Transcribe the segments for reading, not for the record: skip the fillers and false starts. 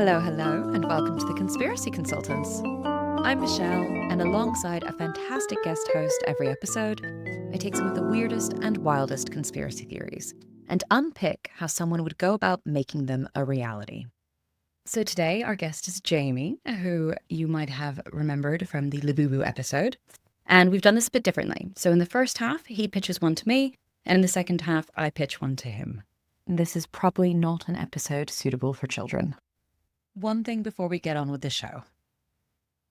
Hello, and welcome to the Conspiracy Consultants. I'm Michelle, and alongside a fantastic guest host every episode, I take some of the weirdest and wildest conspiracy theories and unpick how someone would go about making them a reality. So today, our guest is Jamie, who you might have remembered from the Labubu episode. And we've done this a bit differently. So in the first half, he pitches one to me, and in the second half, I pitch one to him. This is probably not an episode suitable for children. One thing before we get on with the show.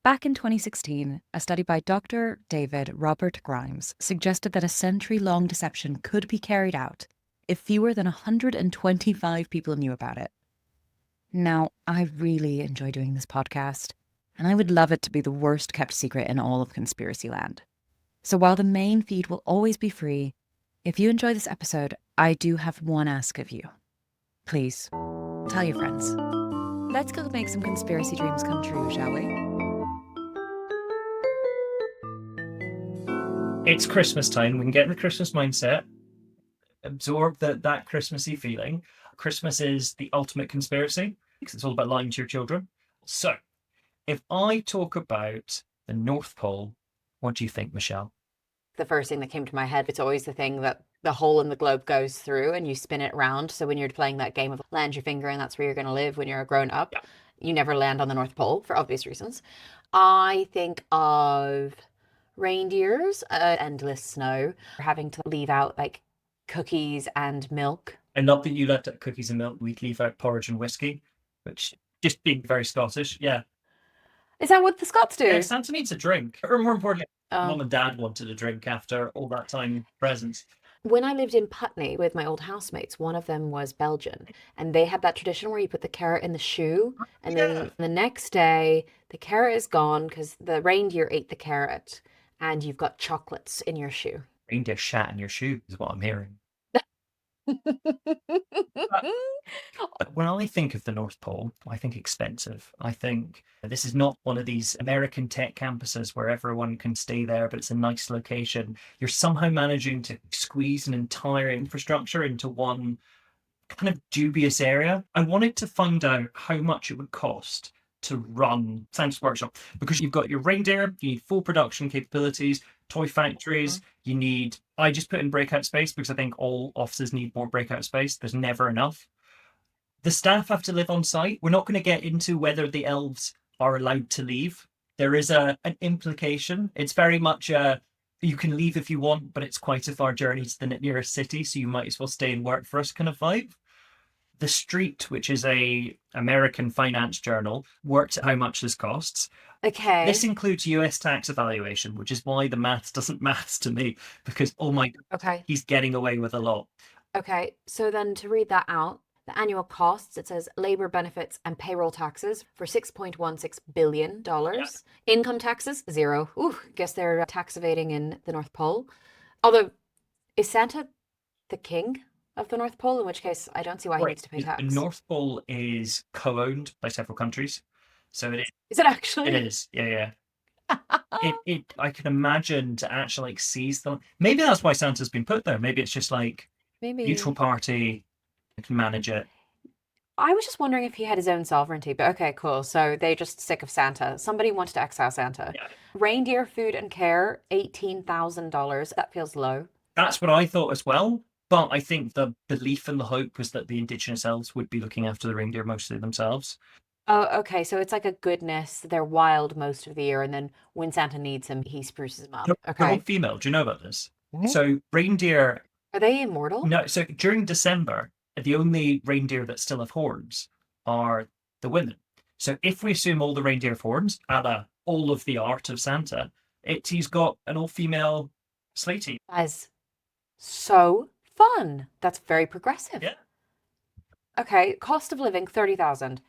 Back in 2016, a study by Dr. David Robert Grimes suggested that a century-long deception could be carried out if fewer than 125 people knew about it. Now, I really enjoy doing this podcast, and I would love it to be the worst kept secret in all of conspiracy land. So while the main feed will always be free, if you enjoy this episode, I do have one ask of you. Please, tell your friends. Let's go make some conspiracy dreams come true, shall we? It's Christmas time. We can get in the Christmas mindset, absorb that Christmassy feeling. Christmas is the ultimate conspiracy because it's all about lying to your children. So, if I talk about the North Pole, what do you think, Michelle? The first thing that came to my head, it's always the thing that the hole in the globe goes through and you spin it around. So when you're playing that game of land your finger and that's where you're going to live when you're a grown up, you never land on the North Pole for obvious reasons. I think of reindeers, endless snow, having to leave out like cookies and milk. I love that you left out cookies and milk. We'd leave out porridge and whiskey, which just being very Scottish. Yeah. Is that what the Scots do? Yeah, Santa needs a drink. Or more importantly, Mum and Dad wanted a drink after all that time presents. When I lived in Putney with my old housemates, one of them was Belgian, and they had that tradition where you put the carrot in the shoe, and then the next day the carrot is gone because the reindeer ate the carrot, and you've got chocolates in your shoe. Reindeer shat in your shoe is what I'm hearing. When I think of the North Pole, I think expensive. I think this is not one of these American tech campuses where everyone can stay there, but it's a nice location. You're somehow managing to squeeze an entire infrastructure into one kind of dubious area. I wanted to find out how much it would cost to run Santa's Workshop, because you've got your reindeer, you need full production capabilities, toy factories, you need, I just put in breakout space because I think all offices need more breakout space. There's never enough. The staff have to live on site. We're not going to get into whether the elves are allowed to leave. There is an implication. It's very much you can leave if you want, but it's quite a far journey to the nearest city, so you might as well stay and work for us kind of vibe. The Street, which is a American finance journal, worked at how much this costs. Okay. This includes US tax evaluation, which is why the maths doesn't maths to me, because, oh my God, Okay. he's getting away with a lot. Okay, so then to read that out, the annual costs, it says labor benefits and payroll taxes for $6.16 billion. Income taxes, zero. Ooh, guess they're tax evading in the North Pole. Although, is Santa the king of the North Pole? In which case, I don't see why he needs to pay tax. The North Pole is co-owned by several countries. So it is. Is it actually? It is, yeah. I can imagine to actually seize them. Maybe that's why Santa's been put there. Maybe it's just like neutral party can manage it. I was just wondering if he had his own sovereignty, but okay, cool. So they're just sick of Santa. Somebody wanted to exile Santa. Yeah. Reindeer food and care, $18,000. That feels low. That's what I thought as well. But I think the belief and the hope was that the indigenous elves would be looking after the reindeer mostly themselves. Oh, okay. So it's like a goodness. They're wild most of the year, and then when Santa needs him, he spruces them up. They're all female. Do you know about this? So reindeer... Are they immortal? No, so during December, the only reindeer that still have horns are the women. So if we assume all the reindeer have horns, a la all of the art of Santa, he's got an all-female sleigh team. That is so fun. That's very progressive. Yeah. Okay, cost of living, 30,000.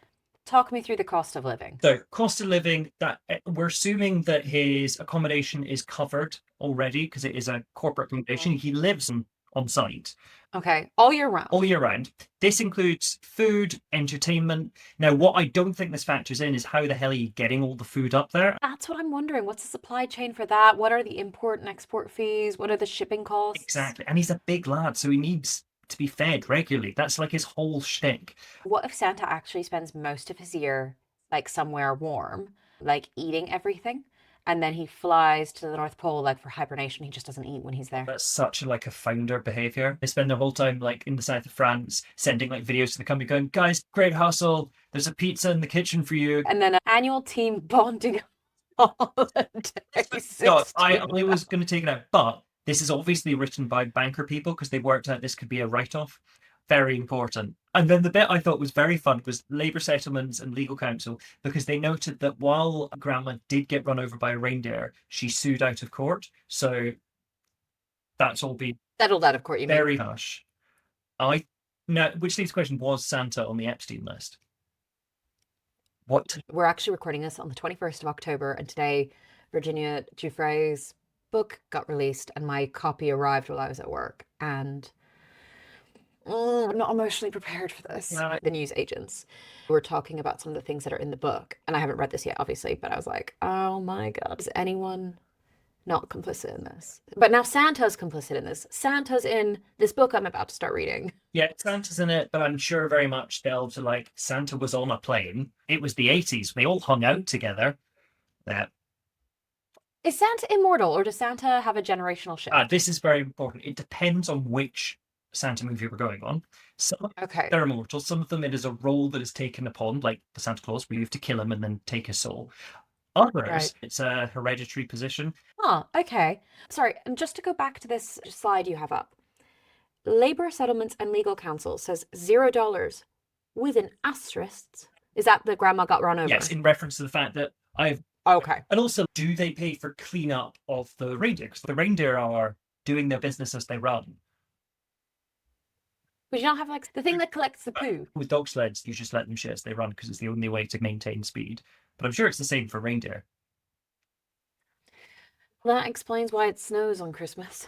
Talk me through the cost of living. So cost of living, that we're assuming that his accommodation is covered already because it is a corporate accommodation. He lives on site. Okay, all year round. All year round. This includes food, entertainment. Now, what I don't think this factors in is how the hell are you getting all the food up there? That's what I'm wondering. What's the supply chain for that? What are the import and export fees? What are the shipping costs? Exactly. And he's a big lad, so he needs to be fed regularly. That's like his whole shtick. What if Santa actually spends most of his year like somewhere warm, like eating everything, and then he flies to the North Pole like for hibernation? He just doesn't eat when he's there. That's such like a founder behavior. They spend their whole time like in the south of France sending like videos to the company going, guys, great hustle. There's a pizza in the kitchen for you. And then an annual team bonding holiday. God, I was going to take it out, but this is obviously written by banker people because they worked out this could be a write-off. Very important. And then the bit I thought was very fun was Labour Settlements and Legal Counsel, because they noted that while Grandma did get run over by a reindeer, she sued out of court. So that's all been Settled out of court, you mean? very hush. Now, which leaves the question, was Santa on the Epstein list? What? We're actually recording this on the 21st of October, and today Virginia Giuffre's book got released, and my copy arrived while I was at work. And I'm not emotionally prepared for this. No. The news agents were talking about some of the things that are in the book, and I haven't read this yet, obviously, but I was like, oh my God, is anyone not complicit in this? But now Santa's complicit in this. Santa's in this book I'm about to start reading. Yeah, Santa's in it, but I'm sure very much delved to like Santa was on a plane. It was the 80s. They all hung out together. Is Santa immortal, or does Santa have a generational shift? This is very important. It depends on which Santa movie we're going on. Some Okay. they're immortal. Some of them it is a role that is taken upon, like the Santa Claus, where you have to kill him and then take his soul. Others, Right. it's a hereditary position. Oh, okay. Sorry, and just to go back to this slide you have up. Labor Settlements and Legal Counsel says $0 with an asterisk. Is that the grandma got run over? Yes, in reference to the fact that I've... Okay. And also, do they pay for cleanup of the reindeer? Because the reindeer are doing their business as they run. But you don't have like the thing that collects the poo. With dog sleds, you just let them shit as they run because it's the only way to maintain speed. But I'm sure it's the same for reindeer. That explains why it snows on Christmas.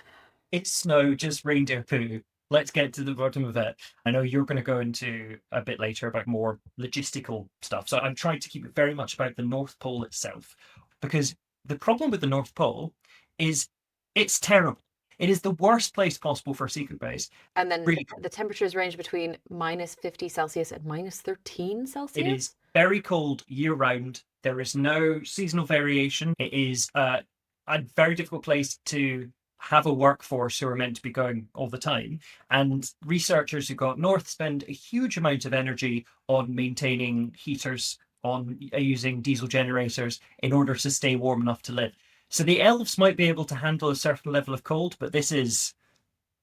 It's snow, just reindeer poo. Let's get to the bottom of it. I know you're going to go into a bit later about more logistical stuff. So I'm trying to keep it very much about the North Pole itself. Because the problem with the North Pole is it's terrible. It is the worst place possible for a secret base. And then Really the temperatures range between minus 50 Celsius and minus 13 Celsius. It is very cold year round. There is no seasonal variation. It is a very difficult place to have a workforce who are meant to be going all the time. And researchers who go up north spend a huge amount of energy on maintaining heaters, on using diesel generators in order to stay warm enough to live. So the elves might be able to handle a certain level of cold, but this is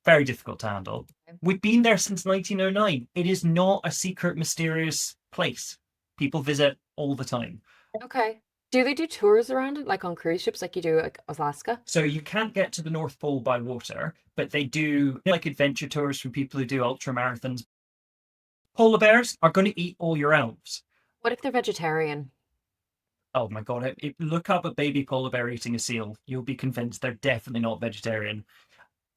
very difficult to handle. We've been there since 1909. It is not a secret, mysterious place. People visit all the time. Okay. Do they do tours around it, like on cruise ships, like you do like Alaska? So you can't get to the North Pole by water, but they do like adventure tours for people who do ultra marathons. Polar bears are going to eat all your elves. What if they're vegetarian? Oh my God, look up a baby polar bear eating a seal. You'll be convinced they're definitely not vegetarian.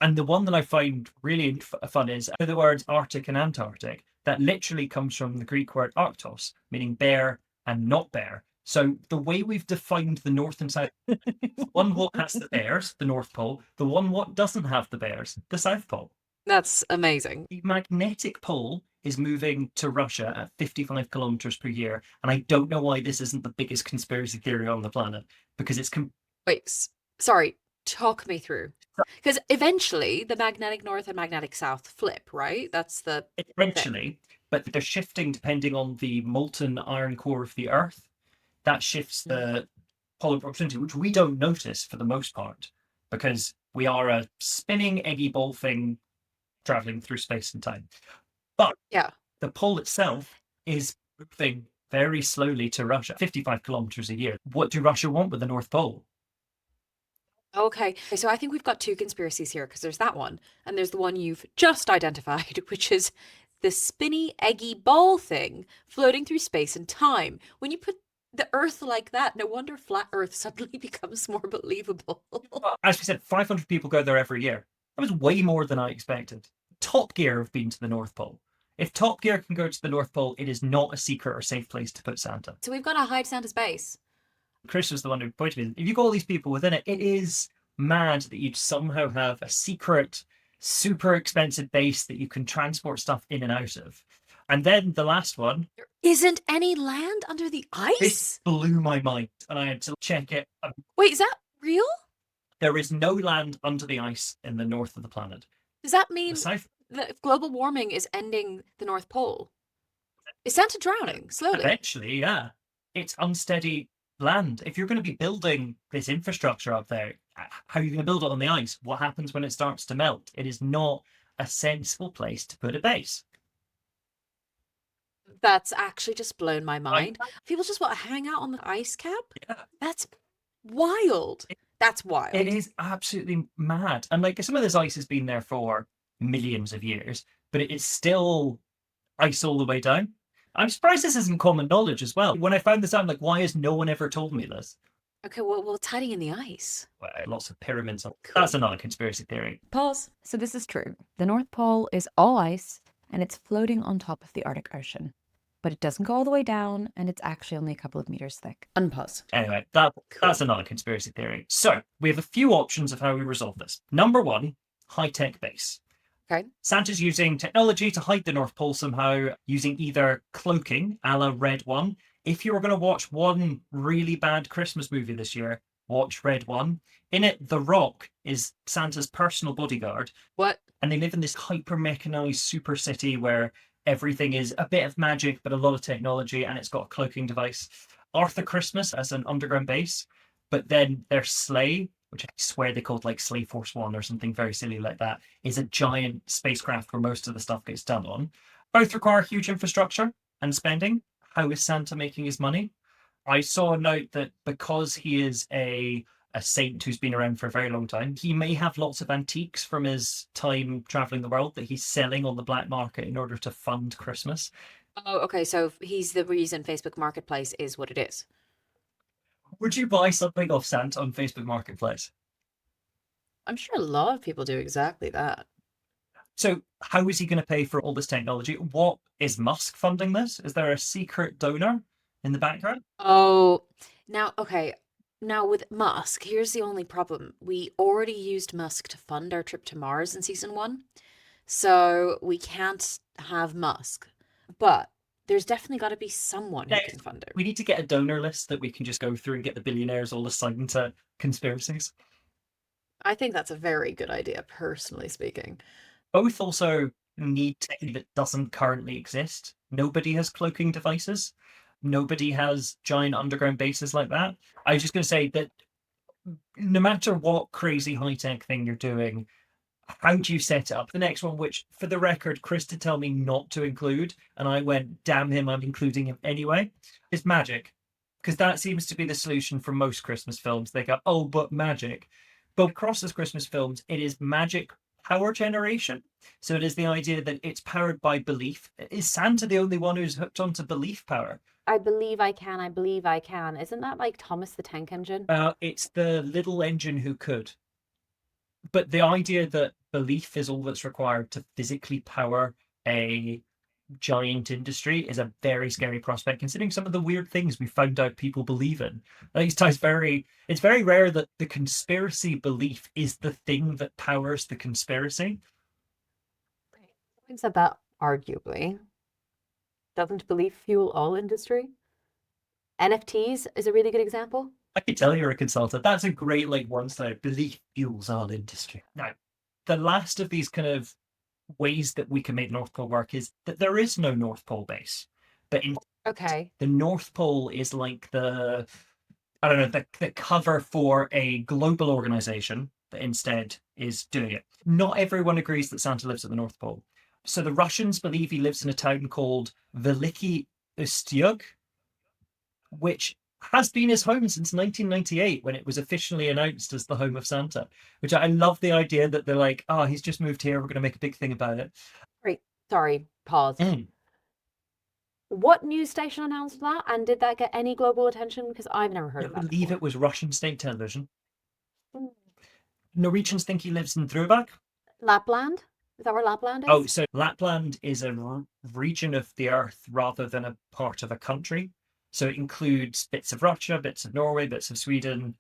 And the one that I find really fun is the words Arctic and Antarctic. That literally comes from the Greek word arctos, meaning bear and not bear. So the way we've defined the North and South, one what has the bears, the North Pole, the one what doesn't have the bears, the South Pole. That's amazing. The magnetic pole is moving to Russia at 55 kilometers per year. And I don't know why this isn't the biggest conspiracy theory on the planet, because it's... Wait, sorry, talk me through. Because eventually the magnetic north and magnetic south flip, right? That's the... Eventually, but they're shifting depending on the molten iron core of the Earth. That shifts the polar proximity, which we don't notice for the most part, because we are a spinning eggy ball thing traveling through space and time. But yeah, the pole itself is moving very slowly to Russia, 55 kilometers a year. What do Russia want with the North Pole? Okay, so I think we've got two conspiracies here, because there's that one, and there's the one you've just identified, which is the spinny eggy ball thing floating through space and time. When you put the Earth like that, no wonder flat Earth suddenly becomes more believable. As we said, 500 people go there every year. That was way more than I expected. Top Gear have been to the North Pole. If Top Gear can go to the North Pole, it is not a secret or safe place to put Santa. So we've got to hide Santa's base. Chris was the one who pointed me. If you've got all these people within it, it is mad that you'd somehow have a secret super expensive base that you can transport stuff in and out of. And then the last one, There isn't any land under the this ice? blew my mind, and I had to check it. Wait, is that real? There is no land under the ice in the north of the planet. Does that The mean south, that global warming is ending the North Pole? Is Santa drowning slowly? eventually, yeah, it's unsteady land. If you're going to be building this infrastructure up there, how are you going to build it on the ice? What happens when it starts to melt? It is not a sensible place to put a base. That's actually just blown my mind. People just want to hang out on the ice cap? Yeah. That's wild. That's wild. It is absolutely mad. And like some of this ice has been there for millions of years, but it is still ice all the way down. I'm surprised this isn't common knowledge as well. When I found this out, I'm like, why has no one ever told me this? Okay, well, it's hiding in the ice. Well, lots of pyramids. Cool. That's another conspiracy theory. Pause. So this is true. The North Pole is all ice and it's floating on top of the Arctic Ocean. But it doesn't go all the way down and it's actually only a couple of meters thick. Unpause. Anyway, that's another conspiracy theory. So we have a few options of how we resolve this. Number one, high-tech base. Okay. Santa's using technology to hide the North Pole somehow, using either cloaking, a la Red One. If you were going to watch one really bad Christmas movie this year, watch Red One. In it, The Rock is Santa's personal bodyguard. What? And they live in this hyper-mechanized super city where everything is a bit of magic, but a lot of technology, and it's got a cloaking device. Arthur Christmas as an underground base, but then their sleigh, which I swear they called like Sleigh Force One or something very silly like that, is a giant spacecraft where most of the stuff gets done on. Both require huge infrastructure and spending. How is Santa making his money? I saw a note that because he is a saint who's been around for a very long time, he may have lots of antiques from his time traveling the world that he's selling on the black market in order to fund Christmas. Oh, okay, so he's the reason Facebook Marketplace is what it is. Would you buy something off Santa on Facebook Marketplace? I'm sure a lot of people do exactly that. So how is he going to pay for all this technology? What is Musk funding this? Is there a secret donor in the background? Oh, now, okay. Now with Musk, here's the only problem. We already used Musk to fund our trip to Mars in season 1. So we can't have Musk. But there's definitely got to be someone who can fund it. We need to get a donor list that we can just go through and get the billionaires all assigned to conspiracies. I think that's a very good idea, personally speaking. Both also need technology that doesn't currently exist. Nobody has cloaking devices. Nobody has giant underground bases like that. I was just going to say that no matter what crazy high-tech thing you're doing, how do you set it up? The next one, which for the record, Chris did tell me not to include, and I went, damn him, I'm including him anyway, is magic. Because that seems to be the solution for most Christmas films. They go, oh, but magic. But across those Christmas films, it is magic power generation. So it is the idea that it's powered by belief. Is Santa the only one who's hooked onto belief power? I believe I can. I believe I can. Isn't that like Thomas the Tank Engine? It's the little engine who could. But the idea that belief is all that's required to physically power a giant industry is a very scary prospect, considering some of the weird things we found out people believe in. I think it's very rare that the conspiracy belief is the thing that powers the conspiracy. Having said that, arguably, doesn't belief fuel all industry? NFTs is a really good example. I can tell you're a consultant. That's a great one side. Belief fuels all industry. Now, the last of these kind of ways that we can make North Pole work is that there is no North Pole base. But Okay. the North Pole is like the cover for a global organization that instead is doing it. Not everyone agrees that Santa lives at the North Pole. So the Russians believe he lives in a town called Veliki Ustyug, which has been his home since 1998 when it was officially announced as the home of Santa, which I love the idea that they're like, oh, he's just moved here. We're going to make a big thing about it. Great. Sorry, pause. What news station announced that? And did that get any global attention? Because I've never heard of that. I believe it was Russian state television. Mm. Norwegians think he lives in Drubak. Lapland? Is that where Lapland is? Oh, so Lapland is a region of the earth rather than a part of a country. So it includes bits of Russia, bits of Norway, bits of Sweden.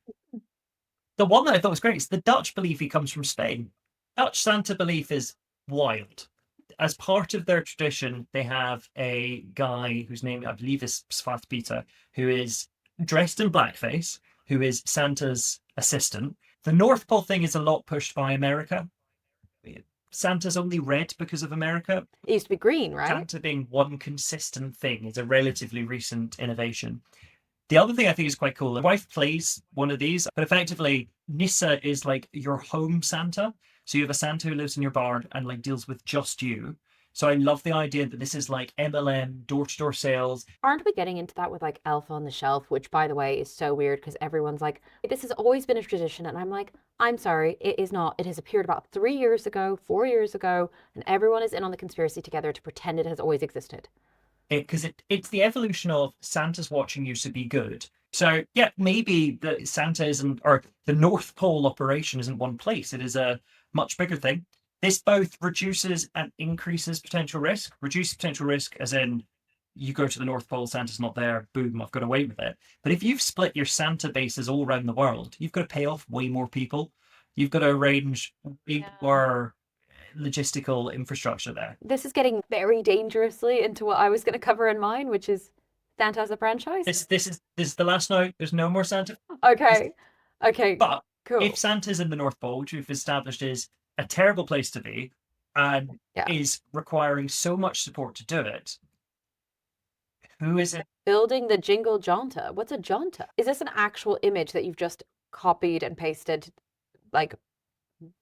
The one that I thought was great is the Dutch believe he comes from Spain. Dutch Santa belief is wild. As part of their tradition, they have a guy whose name I believe is Svart Peter, who is dressed in blackface, who is Santa's assistant. The North Pole thing is a lot pushed by America. Santa's only red because of America. It used to be green, right? Santa being one consistent thing is a relatively recent innovation. The other thing I think is quite cool, my wife plays one of these, but effectively Nissa is like your home Santa. So you have a Santa who lives in your barn and like deals with just you. So I love the idea that this is like MLM, door-to-door sales. Aren't we getting into that with like Elf on the Shelf, which by the way is so weird because everyone's like, this has always been a tradition. And I'm like, I'm sorry, it is not. It has appeared about 3 years ago, 4 years ago, and everyone is in on the conspiracy together to pretend it has always existed. Because it's the evolution of Santa's watching you, so be good. So yeah, maybe the Santa isn't, or the North Pole operation isn't one place. It is a much bigger thing. This both reduces and increases potential risk. Reduces potential risk as in you go to the North Pole, Santa's not there, boom, I've got away with it. But if you've split your Santa bases all around the world, you've got to pay off way more people. You've got to arrange way more logistical infrastructure there. This is getting very dangerously into what I was going to cover in mine, which is Santa as a franchise. This is the last note. There's no more Santa. Okay. Okay. But cool. if Santa's in the North Pole, which we've established is a terrible place to be and is requiring so much support to do it, who is it? Building the jingle jaunta. What's a jaunta? Is this an actual image that you've just copied and pasted like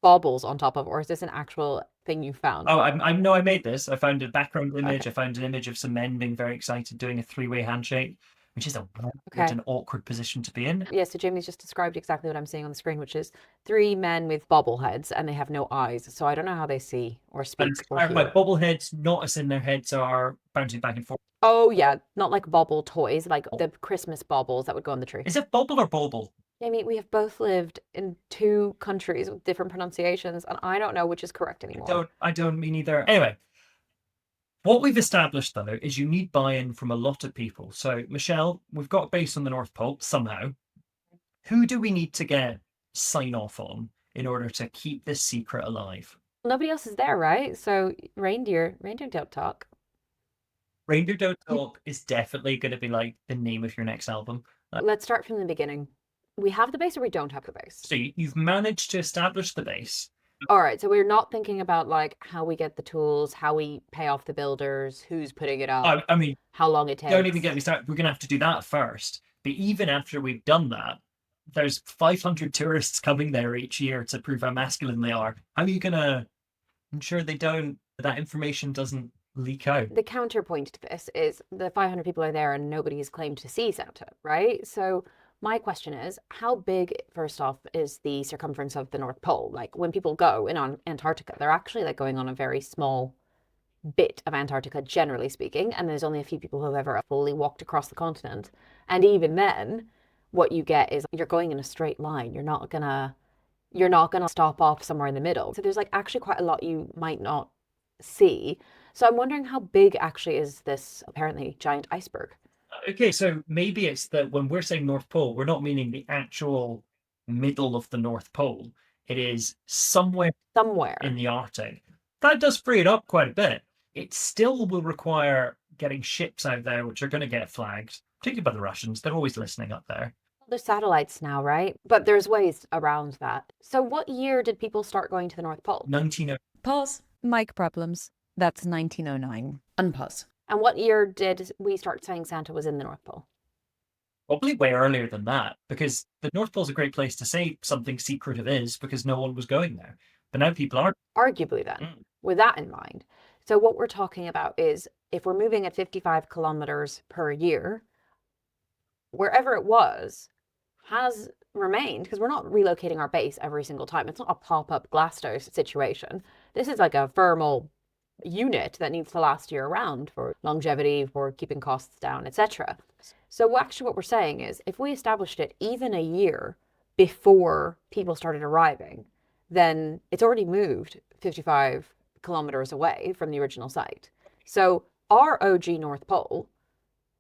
baubles on top of, or is this an actual thing you found? Oh, I know I made this. I found a background image. I found an image of some men being very excited doing a three-way handshake, which is a weird and awkward position to be in. Yeah, so Jamie's just described exactly what I'm seeing on the screen, which is 3 men with bobbleheads and they have no eyes. So I don't know how they see or speak or hear. By bobbleheads, not as in their heads are bouncing back and forth. Oh yeah, not like bobble toys, like the Christmas baubles that would go on the tree. Is it bobble or bobble? Jamie, we have both lived in 2 countries with different pronunciations, and I don't know which is correct anymore. I don't mean either. Anyway, what we've established though is you need buy-in from a lot of people. So Michelle, we've got a base on the North Pole somehow. Who do we need to get sign off on in order to keep this secret alive? Nobody else is there, right? So reindeer don't talk. Reindeer Don't Talk is definitely going to be like the name of your next album. Let's start from the beginning. We have the base or we don't have the base? So you've managed to establish the base. All right, so we're not thinking about like how we get the tools, how we pay off the builders, who's putting it up. I mean, how long it takes. Don't even get me started. We're going to have to do that first. But even after we've done that, there's 500 tourists coming there each year to prove how masculine they are. How are you going to ensure that information doesn't leak out? The counterpoint to this is the 500 people are there and nobody has claimed to see Santa, right? So my question is, how big, first off, is the circumference of the North Pole? Like when people go in on Antarctica, they're actually like going on a very small bit of Antarctica, generally speaking, and there's only a few people who have ever fully walked across the continent. And even then, what you get is you're going in a straight line. You're not gonna stop off somewhere in the middle. So there's like actually quite a lot you might not see. So I'm wondering how big actually is this apparently giant iceberg? Okay, so maybe it's that when we're saying North Pole, we're not meaning the actual middle of the North Pole. It is somewhere in the Arctic. That does free it up quite a bit. It still will require getting ships out there, which are going to get flagged, particularly by the Russians. They're always listening up there. There's satellites now, right? But there's ways around that. So what year did people start going to the North Pole? 1909. Pause. Mic problems. That's 1909. Unpause. And what year did we start saying Santa was in the North Pole? Probably way earlier than that, because the North Pole's a great place to say something secretive is because no one was going there. But now people are. Arguably then, with that in mind. So what we're talking about is if we're moving at 55 kilometers per year, wherever it was has remained, because we're not relocating our base every single time. It's not a pop-up Glasgow situation. This is like a thermal unit that needs to last year round for longevity, for keeping costs down, etc. So actually what we're saying is if we established it even a year before people started arriving, then it's already moved 55 kilometers away from the original site. So our OG North Pole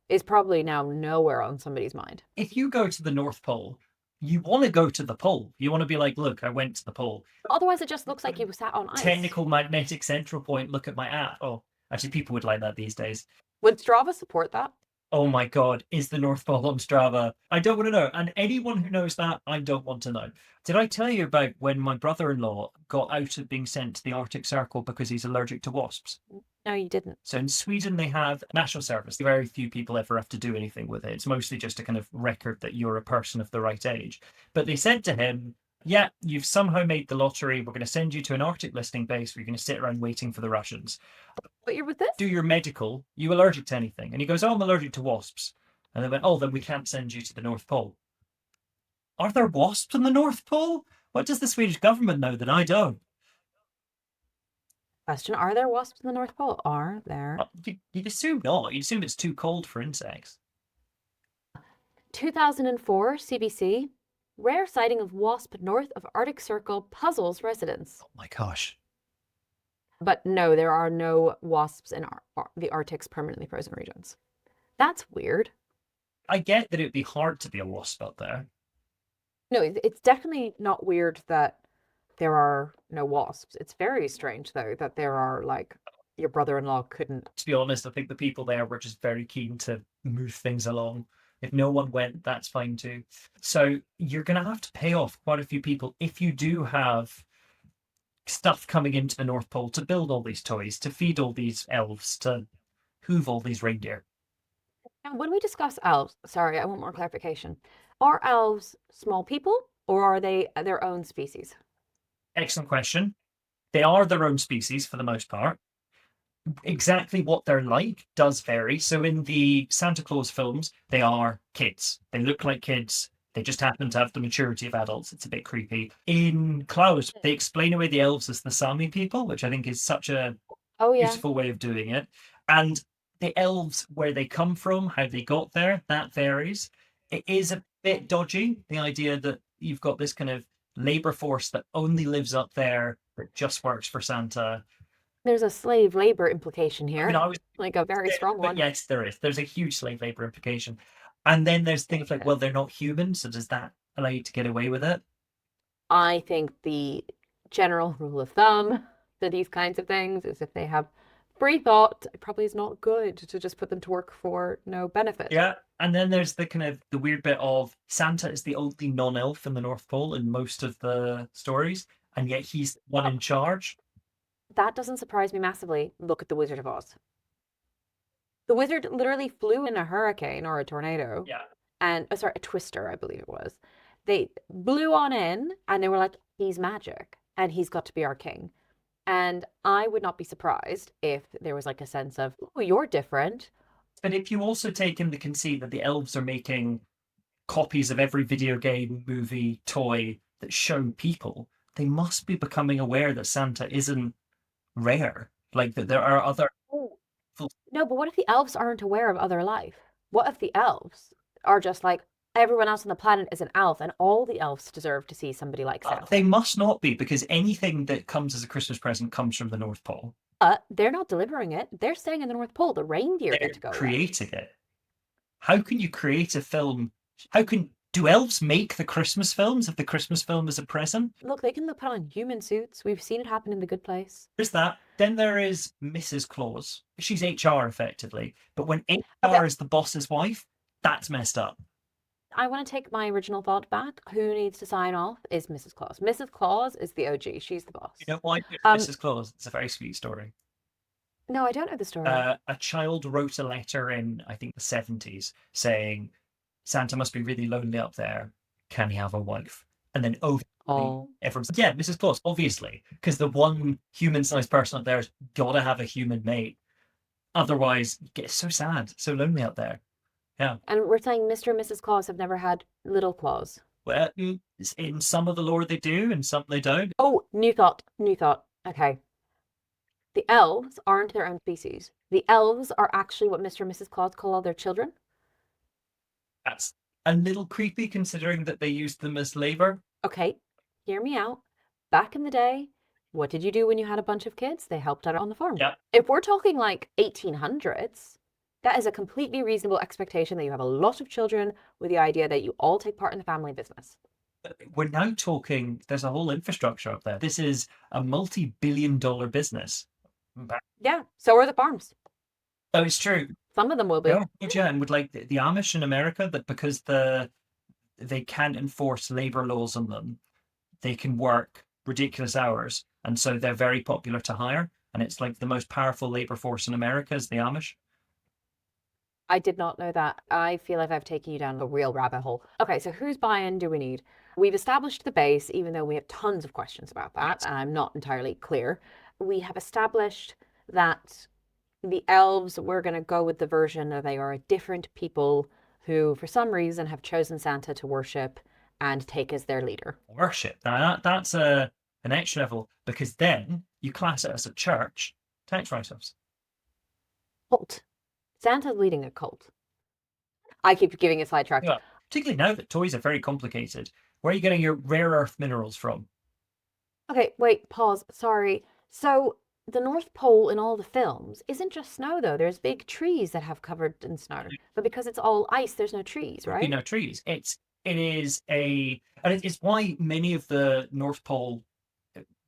is probably now nowhere on somebody's mind. If you go to the North Pole, You want to go to the pole. You want to be like, look, I went to the pole. Otherwise, it just looks like you sat on ice. Technical magnetic central point. Look at my app. Oh, actually, people would like that these days. Would Strava support that? Oh my God, is the North Pole on Strava? I don't want to know. And anyone who knows that, I don't want to know. Did I tell you about when my brother-in-law got out of being sent to the Arctic Circle because he's allergic to wasps? No, you didn't. So in Sweden, they have national service. Very few people ever have to do anything with it. It's mostly just a kind of record that you're a person of the right age. But they said to him, yeah, you've somehow made the lottery. We're going to send you to an Arctic listing base where you're going to sit around waiting for the Russians. But you're with this? Do your medical. You allergic to anything? And he goes, oh, I'm allergic to wasps. And they went, oh, then we can't send you to the North Pole. Are there wasps in the North Pole? What does the Swedish government know that I don't? Question, are there wasps in the North Pole? Are there? You'd assume not. You'd assume it's too cold for insects. 2004 CBC, rare sighting of wasp north of Arctic Circle puzzles residents. Oh my gosh. But no, there are no wasps in the Arctic's permanently frozen regions. That's weird. I get that it'd be hard to be a wasp out there. No, it's definitely not weird that there are no wasps. It's very strange, though, that there are, like, your brother-in-law couldn't. To be honest, I think the people there were just very keen to move things along. If no one went, that's fine too. So you're going to have to pay off quite a few people if you do have stuff coming into the North Pole to build all these toys, to feed all these elves, to hoof all these reindeer. And when we discuss elves, sorry, I want more clarification. Are elves small people or are they their own species? Excellent question. They are their own species for the most part. Exactly what they're like does vary. So in the Santa Claus films, they are kids. They look like kids. They just happen to have the maturity of adults. It's a bit creepy. In Klaus, they explain away the elves as the Sami people, which I think is such a beautiful way of doing it. And the elves, where they come from, how they got there, that varies. It is a bit dodgy, the idea that you've got this kind of labor force that only lives up there, that just works for Santa. There's a slave labor implication here. I mean, like a very strong one. Yes, there is. There's a huge slave labor implication. And then there's things like, well, they're not human, so does that allow you to get away with it? I think the general rule of thumb for these kinds of things is if they have free thought, it probably is not good to just put them to work for no benefit. Yeah. And then there's the kind of the weird bit of Santa is the only non-elf in the North Pole in most of the stories, and yet he's the one in charge. That doesn't surprise me massively. Look at the Wizard of Oz. The wizard literally flew in a hurricane or a tornado. Yeah. And, sorry, a twister, I believe it was. They blew on in and they were like, he's magic and he's got to be our king. And I would not be surprised if there was like a sense of, oh, you're different. But if you also take in the conceit that the elves are making copies of every video game, movie, toy that show people, they must be becoming aware that Santa isn't rare. Like that there are other... No, but what if the elves aren't aware of other life? What if the elves are just like, everyone else on the planet is an elf and all the elves deserve to see somebody like Santa? They must not be, because anything that comes as a Christmas present comes from the North Pole. They're not delivering it. They're staying in the North Pole. The reindeer get to go. Creating it. How can you create a film? Do elves make the Christmas films if the Christmas film is a present? Look, they can put on human suits. We've seen it happen in The Good Place. There's that. Then there is Mrs. Claus. She's HR effectively. But when HR is the boss's wife, that's messed up. I want to take my original thought back. Who needs to sign off is Mrs. Claus. Mrs. Claus is the OG. She's the boss. You know why Mrs. Claus? It's a very sweet story. No, I don't know the story. A child wrote a letter in, I think, the 70s saying, Santa must be really lonely up there. Can he have a wife? And then everyone's like, yeah, Mrs. Claus, obviously, because the one human-sized person up there has got to have a human mate. Otherwise, you get so sad, so lonely out there. Yeah. And we're saying Mr. and Mrs. Claus have never had little Claus. Well, in some of the lore they do, and some they don't. Oh, new thought. Okay. The elves aren't their own species. The elves are actually what Mr. and Mrs. Claus call all their children. That's a little creepy considering that they used them as labor. Okay, hear me out. Back in the day, what did you do when you had a bunch of kids? They helped out on the farm. Yeah. If we're talking like 1800s, that is a completely reasonable expectation that you have a lot of children with the idea that you all take part in the family business. We're now talking, there's a whole infrastructure up there. This is a multi-billion-dollar business. Yeah, so are the farms. Oh, it's true. Some of them will be. Yeah, yeah, and with like the Amish in America, that because they can't enforce labor laws on them, they can work ridiculous hours, and so they're very popular to hire. And it's like the most powerful labor force in America is the Amish. I did not know that. I feel like I've taken you down a real rabbit hole. Okay, so whose buy-in do we need? We've established the base, even though we have tons of questions about that, Yes. and I'm not entirely clear. We have established that the elves, we're going to go with the version that they are a different people who, for some reason, have chosen Santa to worship and take as their leader. Worship. Now that's an extra level because then you class it as a church tax write-offs. Cult. Santa's leading a cult. I keep giving a sidetrack. Yeah, particularly now that toys are very complicated. Where are you getting your rare earth minerals from? Okay, wait, pause. Sorry. So the North Pole in all the films isn't just snow, though. There's big trees that have covered in snow. But because it's all ice, there's no trees, There'll be right? no trees. It is and it's why many of the North Pole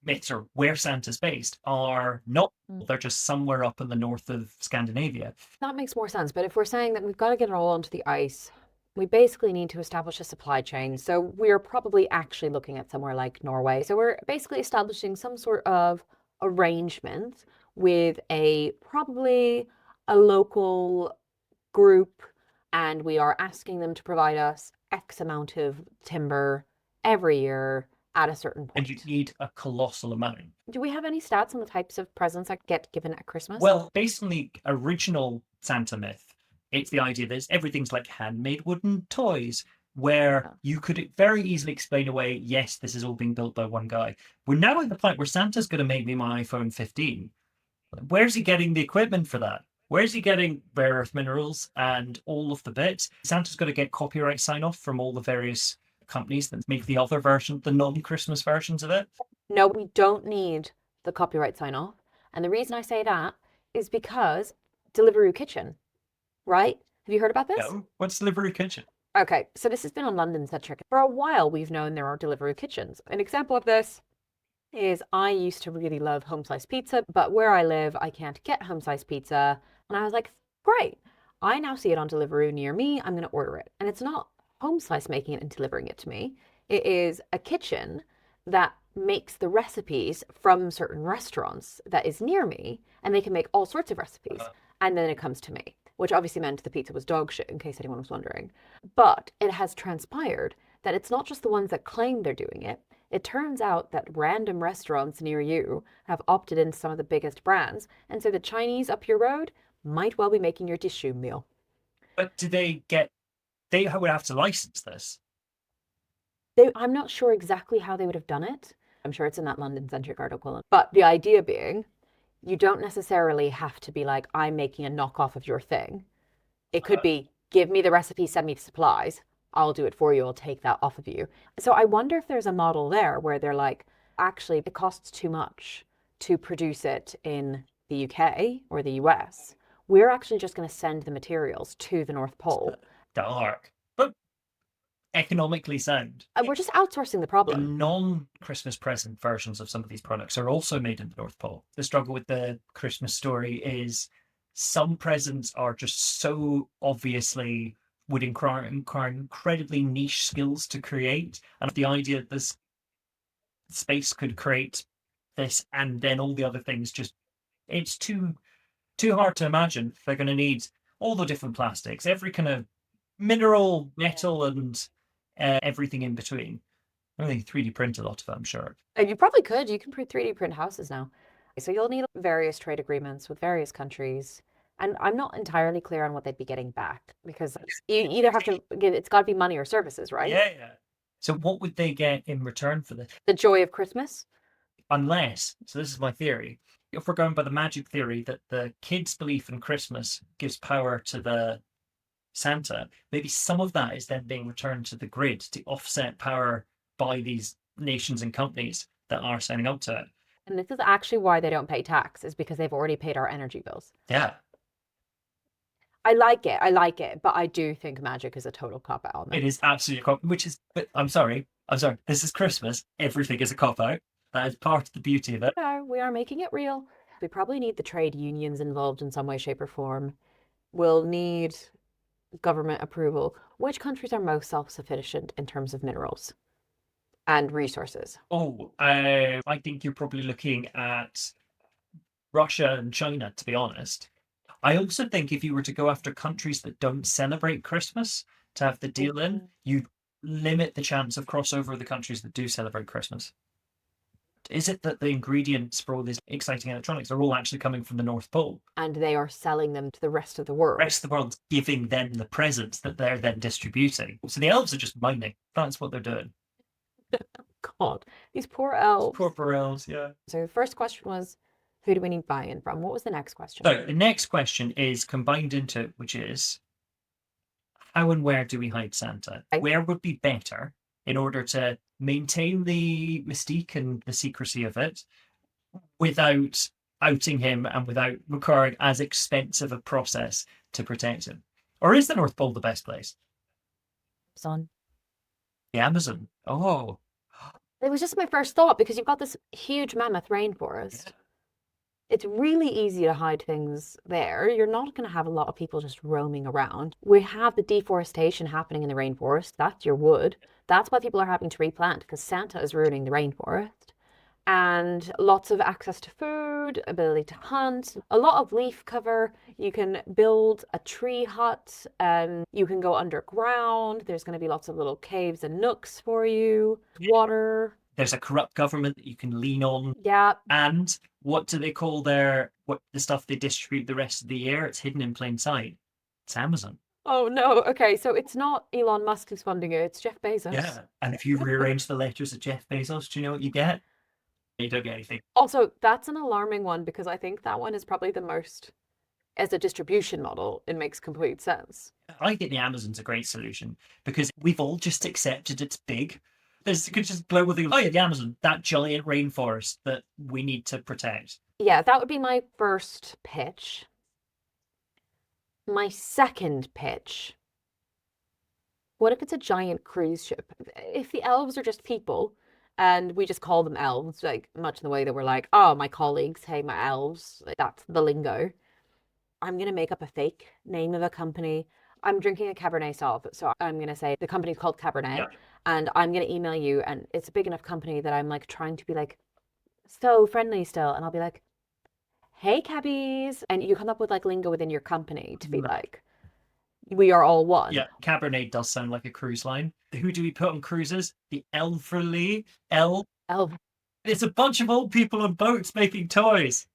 myths or where Santa's based are not. They're just somewhere up in the north of Scandinavia. That makes more sense. But if we're saying that we've got to get it all onto the ice, we basically need to establish a supply chain. So we're probably actually looking at somewhere like Norway. So we're basically establishing some sort of arrangement with probably a local group, and we are asking them to provide us X amount of timber every year at a certain And you point. need a colossal amount. Do we have any stats on the types of presents that get given at Christmas? Well, based on the original Santa myth, it's the idea that everything's like handmade wooden toys, where you could very easily explain away, yes, this is all being built by one guy. We're now at the point where Santa's going to make me my iPhone 15. Where's he getting the equipment for that? Where's he getting rare earth minerals and all of the bits? Santa's got to get copyright sign off from all the various companies that make the other version, the non-Christmas versions of it. No, we don't need the copyright sign off. And the reason I say that is because Deliveroo Kitchen, right? Have you heard about this? No, what's Delivery Kitchen? Okay, so this has been on London Centric. For a while, we've known there are Deliveroo kitchens. An example of this is I used to really love home sliced pizza, but where I live, I can't get home sliced pizza. And I was like, great. I now see it on Deliveroo near me. I'm going to order it. And it's not home slice making it and delivering it to me. It is a kitchen that makes the recipes from certain restaurants that is near me, and they can make all sorts of recipes. And then it comes to me, which obviously meant the pizza was dog shit, in case anyone was wondering. But it has transpired that it's not just the ones that claim they're doing it. It turns out that random restaurants near you have opted into some of the biggest brands, and so the Chinese up your road might well be making your dishoom meal. But do they would have to license this? I'm not sure exactly how they would have done it. I'm sure it's in that London Centric article. But the idea being, you don't necessarily have to be like, I'm making a knockoff of your thing. It could be, give me the recipe, send me the supplies. I'll do it for you. I'll take that off of you. So I wonder if there's a model there where they're like, actually, it costs too much to produce it in the UK or the US. We're actually just going to send the materials to the North Pole. Dark, but economically sound. We're just outsourcing the The problem. non-Christmas present versions of some of these products are also made in the North Pole. The struggle with the Christmas story is some presents are just so obviously would require incredibly niche skills to create. And the idea that this space could create this and then all the other things just it's too hard to imagine. They're going to need all the different plastics, every kind of mineral, metal, and everything in between. I think 3D print a lot of it, I'm sure. And you probably could. You can 3D print houses now. So you'll need various trade agreements with various countries. And I'm not entirely clear on what they'd be getting back because you either have to give, it's got to be money or services, right? Yeah. So what would they get in return for this? The joy of Christmas. Unless, so this is my theory, if we're going by the magic theory that the kids' belief in Christmas gives power to the Santa, maybe some of that is then being returned to the grid to offset power by these nations and companies that are signing up to it. And this is actually why they don't pay tax, is because they've already paid our energy bills. Yeah. I like it, but I do think magic is a total cop out on It that. is absolutely a cop, which is, but I'm sorry. This is Christmas. Everything is a cop out. That is part of the beauty of it. We are making it real. We probably need the trade unions involved in some way, shape, or form. We'll need government approval. Which countries are most self-sufficient in terms of minerals and resources? Oh, I think you're probably looking at Russia and China, to be honest. I also think if you were to go after countries that don't celebrate Christmas to have the deal in, Mhm. you'd limit the chance of crossover with the countries that do celebrate Christmas. Is it that the ingredients for all these exciting electronics are all actually coming from the North Pole? And they are selling them to the rest of the world. Rest of the world's giving them the presents that they're then distributing. So the elves are just mining. That's what they're doing. God, these poor elves. Poor elves, yeah. So the first question was, who do we need buy-in from? What was the next question? So the next question is combined into, which is, how and where do we hide Santa? Where would be better in order to maintain the mystique and the secrecy of it without outing him and without requiring as expensive a process to protect him? Or is the North Pole the best place? Son. The Amazon. Oh, It was just my first thought because you've got this huge mammoth rainforest. yeah. It's really easy to hide things there. You're not going to have a lot of people just roaming around. We have the deforestation happening in the rainforest. That's your wood. That's why people are having to replant because Santa is ruining the rainforest. And lots of access to food, ability to hunt, a lot of leaf cover. You can build a tree hut, you can go underground. There's going to be lots of little caves and nooks for you, water. There's a corrupt government that you can lean on. Yeah. And what do they call the stuff they distribute the rest of the year? It's hidden in plain sight. It's Amazon. Oh no. Okay, so it's not Elon Musk who's funding it, it's Jeff Bezos. Yeah. And if you rearrange the letters of Jeff Bezos, do you know what you get? You don't get anything. Also, that's an alarming one because I think that one is probably the most, as a distribution model, it makes complete sense. I think the Amazon's a great solution because we've all just accepted it's big. There's just global thing. Oh yeah, the Amazon, that giant rainforest that we need to protect. Yeah, that would be my first pitch. My second pitch. What if it's a giant cruise ship? If the elves are just people and we just call them elves, like much in the way that we're like, oh, my colleagues, hey, my elves, like, that's the lingo. I'm going to make up a fake name of a company. I'm drinking a Cabernet Sauv, so I'm going to say the company's called Cabernet, Yeah. and I'm going to email you, and it's a big enough company that I'm like trying to be like so friendly still, and I'll be like, hey, cabbies, and you come up with like lingo within your company to be like, we are all one. Yeah, Cabernet does sound like a cruise line. Who do we put on cruises? The elderly. Elf. Elf. It's a bunch of old people on boats making toys.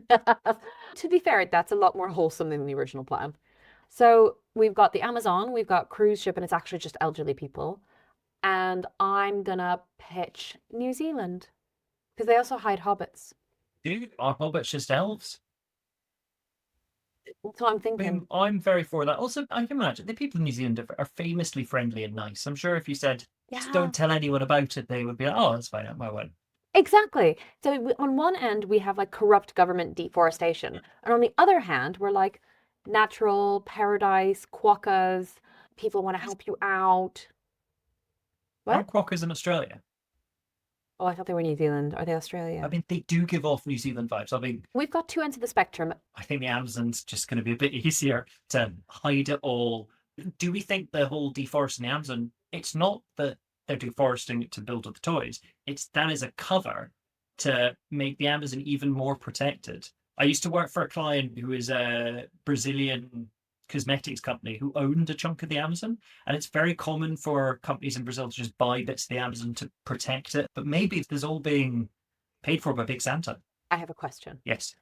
To be fair, that's a lot more wholesome than the original plan. So we've got the Amazon, we've got cruise ship, and it's actually just elderly people. And I'm gonna pitch New Zealand because they also hide hobbits. Dude, are hobbits just elves? So I'm I thinking, mean, I'm very for that. Also, I can imagine the people in New Zealand are famously friendly and nice. I'm sure if you said, just yeah, don't tell anyone about it, they would be like, oh, that's fine, I won't. exactly. So on one end, we have like corrupt government deforestation. And on the other hand, we're like natural paradise, quokkas, people want to help you out. Aren't What? quokkas in Australia? Oh, I thought they were New Zealand. Are they Australia? I mean, they do give off New Zealand vibes. I mean, We've got two ends of the spectrum. I think the Amazon's just going to be a bit easier to hide it all. Do we think the whole deforesting the Amazon, it's not that they're deforesting it to build the toys, it's that is a cover to make the Amazon even more protected. I used to work for a client who is a Brazilian cosmetics company who owned a chunk of the Amazon. And it's very common for companies in Brazil to just buy bits of the Amazon to protect it. But maybe this all being paid for by Big Santa. I have a question. Yes.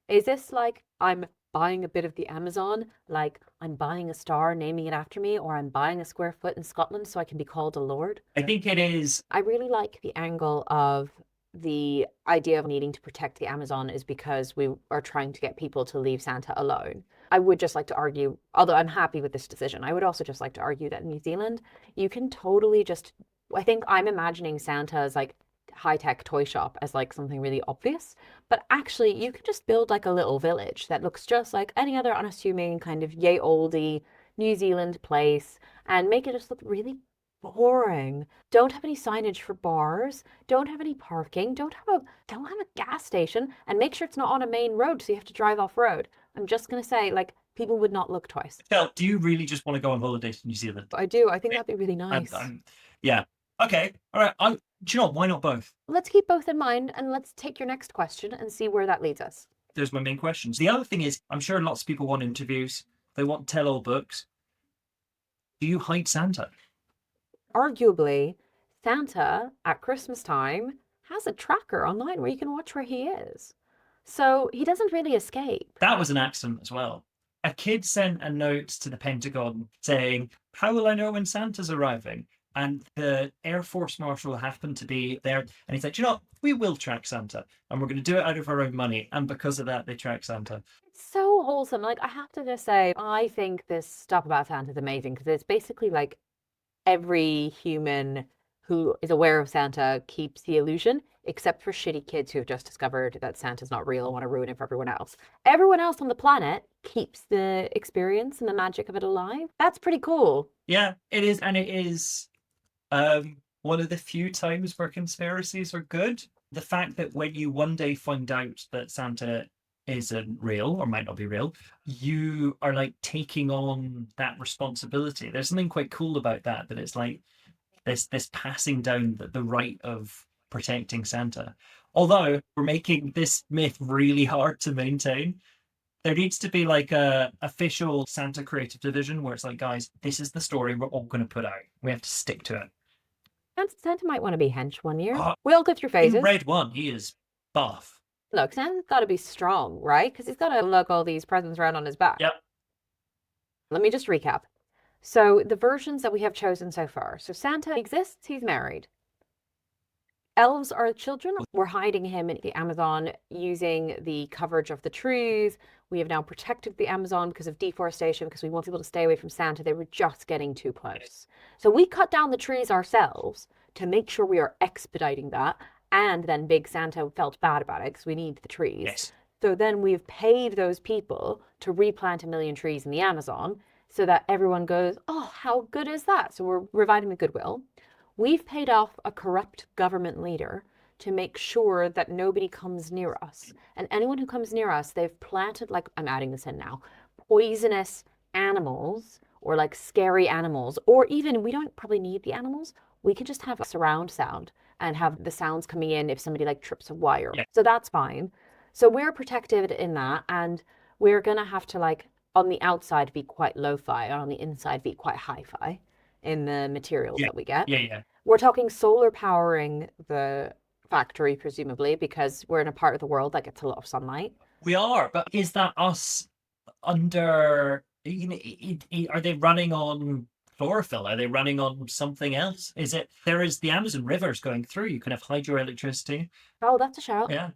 Is this like I'm buying a bit of the Amazon, like I'm buying a star, naming it after me, or I'm buying a square foot in Scotland so I can be called a lord? I think it is. I really like the angle of the idea of needing to protect the Amazon is because we are trying to get people to leave Santa alone. I would just like to argue, although I'm happy with this decision, I would also just like to argue that in New Zealand, you can totally just, I think I'm imagining Santa as like high-tech toy shop as like something really obvious, but actually you can just build like a little village that looks just like any other unassuming kind of yay oldie New Zealand place and make it just look really boring. Don't have any signage for bars, don't have any parking, don't have a gas station, and make sure it's not on a main road so you have to drive off road. I'm just gonna say, like, people would not look twice. Michelle, do you really just want to go on holiday to New Zealand? I do. I think that'd be really nice. Yeah. Okay. All right. Do you know what? Why not both? Let's keep both in mind and let's take your next question and see where that leads us. There's my main questions. The other thing is, I'm sure lots of people want interviews. They want tell-all books. Do you hide Santa? Arguably, Santa at Christmas time has a tracker online where you can watch where he is. So he doesn't really escape. That was an accident as well. A kid sent a note to the Pentagon saying, "How will I know when Santa's arriving?" And the Air Force Marshal happened to be there. And he said, "You know, we will track Santa and we're going to do it out of our own money." And because of that, they track Santa. It's so wholesome. Like, I have to just say, I think this stuff about Santa is amazing because it's basically like every human who is aware of Santa keeps the illusion, except for shitty kids who have just discovered that Santa's not real and want to ruin it for everyone else. Everyone else on the planet keeps the experience and the magic of it alive. That's pretty cool. Yeah, it is. And it is one of the few times where conspiracies are good. The fact that when you one day find out that Santa isn't real or might not be real, you are like taking on that responsibility. There's something quite cool about that it's like this passing down the right of protecting Santa. Although we're making this myth really hard to maintain, there needs to be like a official Santa creative division where it's like, guys, this is the story we're all going to put out. We have to stick to it. Santa might want to be hench one year. We all go through phases. In Red One, he is buff. Look, Santa's got to be strong, right? Because he's got to lug all these presents around on his back. Yep. Let me just recap. So the versions that we have chosen so far. So Santa exists, he's married. Elves are children. We're hiding him in the Amazon using the coverage of the trees. We have now protected the Amazon because of deforestation, because we want people to stay away from Santa. They were just getting too close. So we cut down the trees ourselves to make sure we are expediting that. And then Big Santa felt bad about it because we need the trees. Yes. So then we've paid those people to replant 1 million trees in the Amazon so that everyone goes, oh, how good is that? So we're reviving the goodwill. We've paid off a corrupt government leader to make sure that nobody comes near us. And anyone who comes near us, they've planted, like, I'm adding this in now, poisonous animals or like scary animals, or even we don't probably need the animals. We can just have a surround sound and have the sounds coming in if somebody like trips a wire. Yeah. So that's fine. So we're protected in that, and we're going to have to, like, on the outside be quite lo-fi and on the inside be quite hi-fi in the materials that we get. Yeah. We're talking solar powering the factory, presumably, because we're in a part of the world that gets a lot of sunlight. We are, but is that us under, are they running on chlorophyll? Are they running on something else? There is the Amazon rivers going through. You can have hydroelectricity. Oh, that's a shout. Yeah.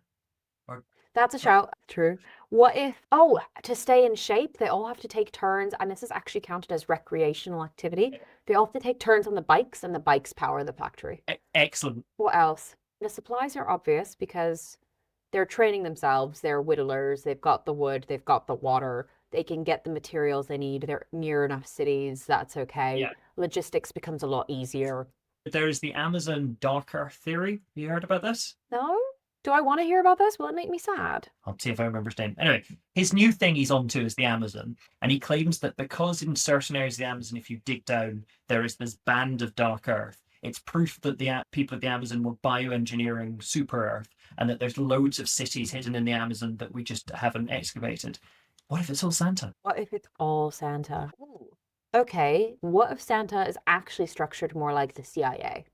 That's a shout. True. What if, to stay in shape, they all have to take turns, and this is actually counted as recreational activity. They all have to take turns on the bikes, and the bikes power the factory. Excellent. What else? The supplies are obvious because they're training themselves. They're whittlers. They've got the wood. They've got the water. They can get the materials they need. They're near enough cities. That's okay. Yeah. Logistics becomes a lot easier. There is the Amazon dark earth theory. You heard about this? No? Do I want to hear about this? Will it make me sad? I'll see if I remember his name. Anyway, his new thing he's onto is the Amazon. And he claims that because in certain areas of the Amazon, if you dig down, there is this band of dark earth. It's proof that the people of the Amazon were bioengineering super earth, and that there's loads of cities hidden in the Amazon that we just haven't excavated. What if it's all Santa? What if it's all Santa? Ooh. Okay, what if Santa is actually structured more like the CIA?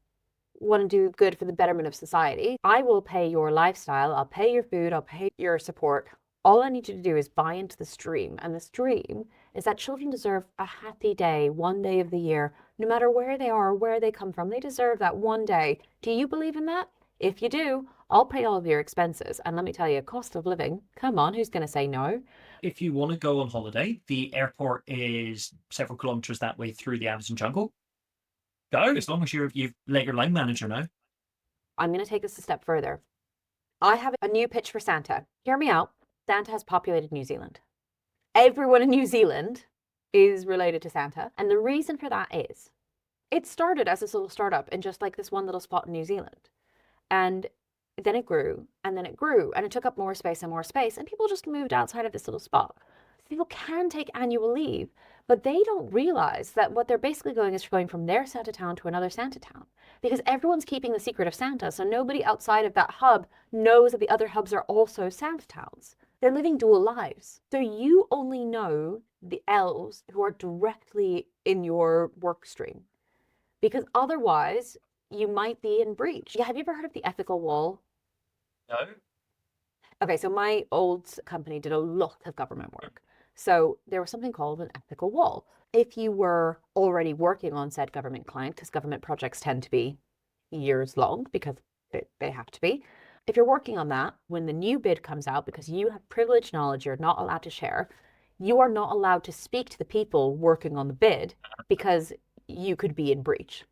Want to do good for the betterment of society? I will pay your lifestyle, I'll pay your food, I'll pay your support. All I need you to do is buy into the stream. And the stream is that children deserve a happy day, one day of the year, no matter where they are or where they come from. They deserve that one day. Do you believe in that? If you do, I'll pay all of your expenses. And let me tell you, cost of living, come on, who's going to say no? If you want to go on holiday, the airport is several kilometers that way through the Amazon jungle. Go, as long as you've let your line manager know. I'm going to take this a step further. I have a new pitch for Santa. Hear me out. Santa has populated New Zealand. Everyone in New Zealand is related to Santa. And the reason for that is it started as this little startup in just like this one little spot in New Zealand. And then it grew, and then it grew, and it took up more space and more space, and people just moved outside of this little spot. People can take annual leave, but they don't realize that what they're basically going is going from their Santa town to another Santa town, because everyone's keeping the secret of Santa, so nobody outside of that hub knows that the other hubs are also Santa towns. They're living dual lives. So you only know the elves who are directly in your work stream, because otherwise you might be in breach. Yeah, have you ever heard of the ethical wall? No. Okay, so my old company did a lot of government work. So there was something called an ethical wall. If you were already working on said government client, because government projects tend to be years long because they have to be. If you're working on that, when the new bid comes out, because you have privileged knowledge you're not allowed to share, you are not allowed to speak to the people working on the bid because you could be in breach.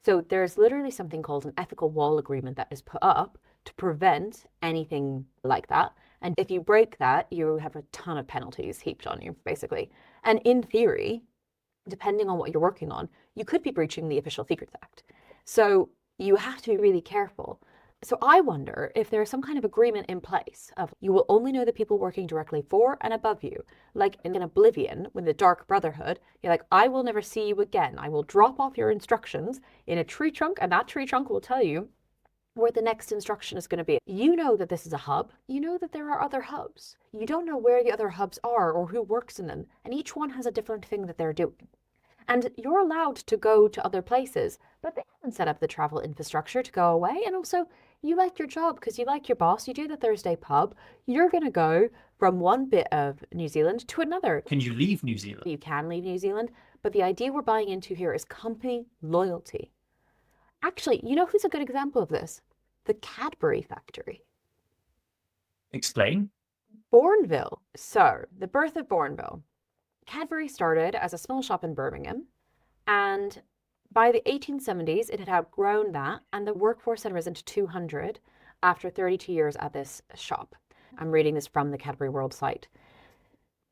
So there's literally something called an ethical wall agreement that is put up to prevent anything like that. And if you break that, you have a ton of penalties heaped on you, basically. And in theory, depending on what you're working on, you could be breaching the Official Secrets Act. So you have to be really careful. So I wonder if there's some kind of agreement in place of you will only know the people working directly for and above you. Like in Oblivion, with the Dark Brotherhood, you're like, I will never see you again. I will drop off your instructions in a tree trunk, and that tree trunk will tell you where the next instruction is going to be. You know that this is a hub. You know that there are other hubs. You don't know where the other hubs are or who works in them. And each one has a different thing that they're doing. And you're allowed to go to other places, but they haven't set up the travel infrastructure to go away. And also, you like your job because you like your boss. You do the Thursday pub. You're going to go from one bit of New Zealand to another. Can you leave New Zealand? You can leave New Zealand, but the idea we're buying into here is company loyalty. Actually, you know who's a good example of this? The Cadbury factory. Explain. Bourneville. So, the birth of Bourneville. Cadbury started as a small shop in Birmingham, and by the 1870s, it had outgrown that, and the workforce had risen to 200 after 32 years at this shop. I'm reading this from the Cadbury World site.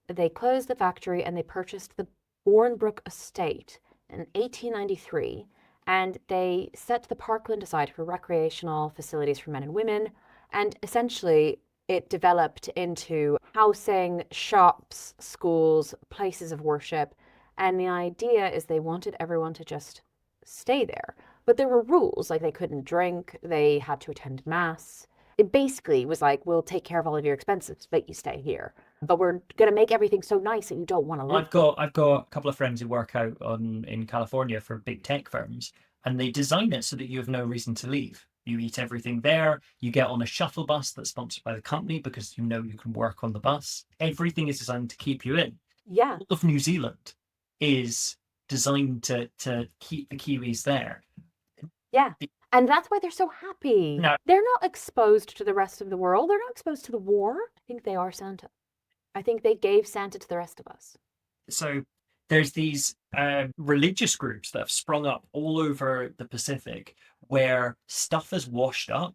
They closed the factory and they purchased the Bournebrook estate in 1893, and they set the parkland aside for recreational facilities for men and women, and essentially it developed into housing, shops, schools, places of worship. And the idea is they wanted everyone to just stay there. But there were rules, like they couldn't drink, they had to attend mass. It basically was like, we'll take care of all of your expenses, but you stay here. But we're going to make everything so nice that you don't want to leave. I've got a couple of friends who work out in California for big tech firms, and they design it so that you have no reason to leave. You eat everything there. You get on a shuttle bus that's sponsored by the company because you know you can work on the bus. Everything is designed to keep you in. Yeah. All of New Zealand is designed to keep the Kiwis there. Yeah. And that's why they're so happy. No. They're not exposed to the rest of the world. They're not exposed to the war. I think they are Santa. I think they gave Santa to the rest of us. So there's these religious groups that have sprung up all over the Pacific where stuff is washed up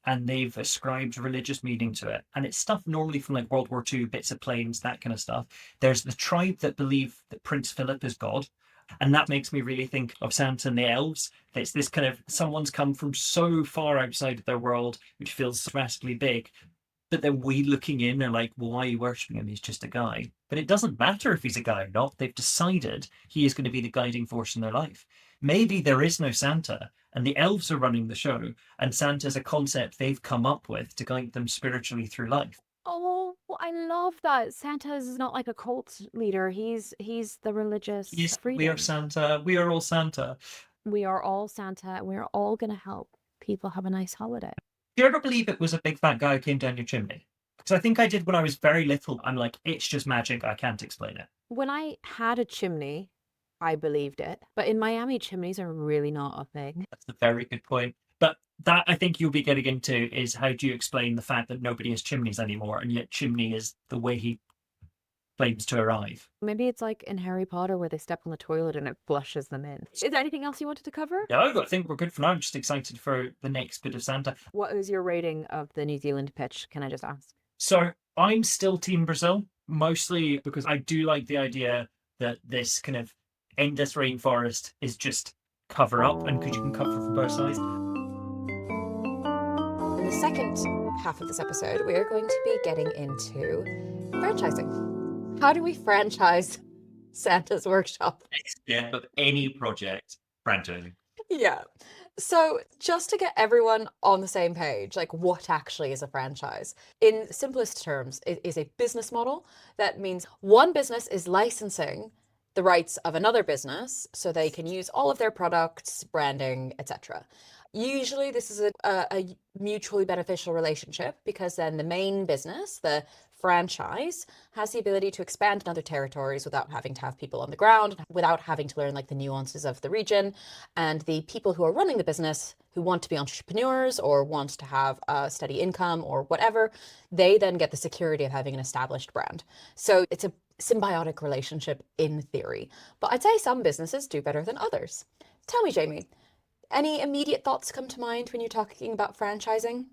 and they've ascribed religious meaning to it. And it's stuff normally from like World War II, bits of planes, that kind of stuff. There's the tribe that believe that Prince Philip is God. And that makes me really think of Santa and the elves. It's this kind of, someone's come from so far outside of their world, which feels drastically big. But then we looking in are like, well, why are you worshipping him? He's just a guy. But it doesn't matter if he's a guy or not. They've decided he is going to be the guiding force in their life. Maybe there is no Santa and the elves are running the show, and Santa's a concept they've come up with to guide them spiritually through life. Oh, I love that. Santa is not like a cult leader. He's the religious freedom. We are Santa. We are all Santa. We are all Santa. We're all going to help people have a nice holiday. Do you ever believe it was a big fat guy who came down your chimney? Because I think I did when I was very little. I'm like, it's just magic. I can't explain it. When I had a chimney, I believed it. But in Miami, chimneys are really not a thing. That's a very good point. But that I think you'll be getting into is how do you explain the fact that nobody has chimneys anymore, and yet chimney is the way he claims to arrive. Maybe it's like in Harry Potter where they step on the toilet and it flushes them in. Is there anything else you wanted to cover? No, I think we're good for now. I'm just excited for the next bit of Santa. What is your rating of the New Zealand pitch? Can I just ask? So I'm still Team Brazil, mostly because I do like the idea that this kind of endless rainforest is just cover up, and because you can cover from both sides. In the second half of this episode, we are going to be getting into franchising. How do we franchise Santa's workshop? Yeah, of any project, franchising. Yeah. So just to get everyone on the same page, like what actually is a franchise? In simplest terms, it is a business model. That means one business is licensing the rights of another business so they can use all of their products, branding, etc. Usually this is a mutually beneficial relationship because then the main business, the franchise, has the ability to expand in other territories without having to have people on the ground, without having to learn like the nuances of the region. And the people who are running the business, who want to be entrepreneurs or want to have a steady income or whatever, they then get the security of having an established brand. So it's a symbiotic relationship in theory. But I'd say some businesses do better than others. Tell me, Jamie, any immediate thoughts come to mind when you're talking about franchising?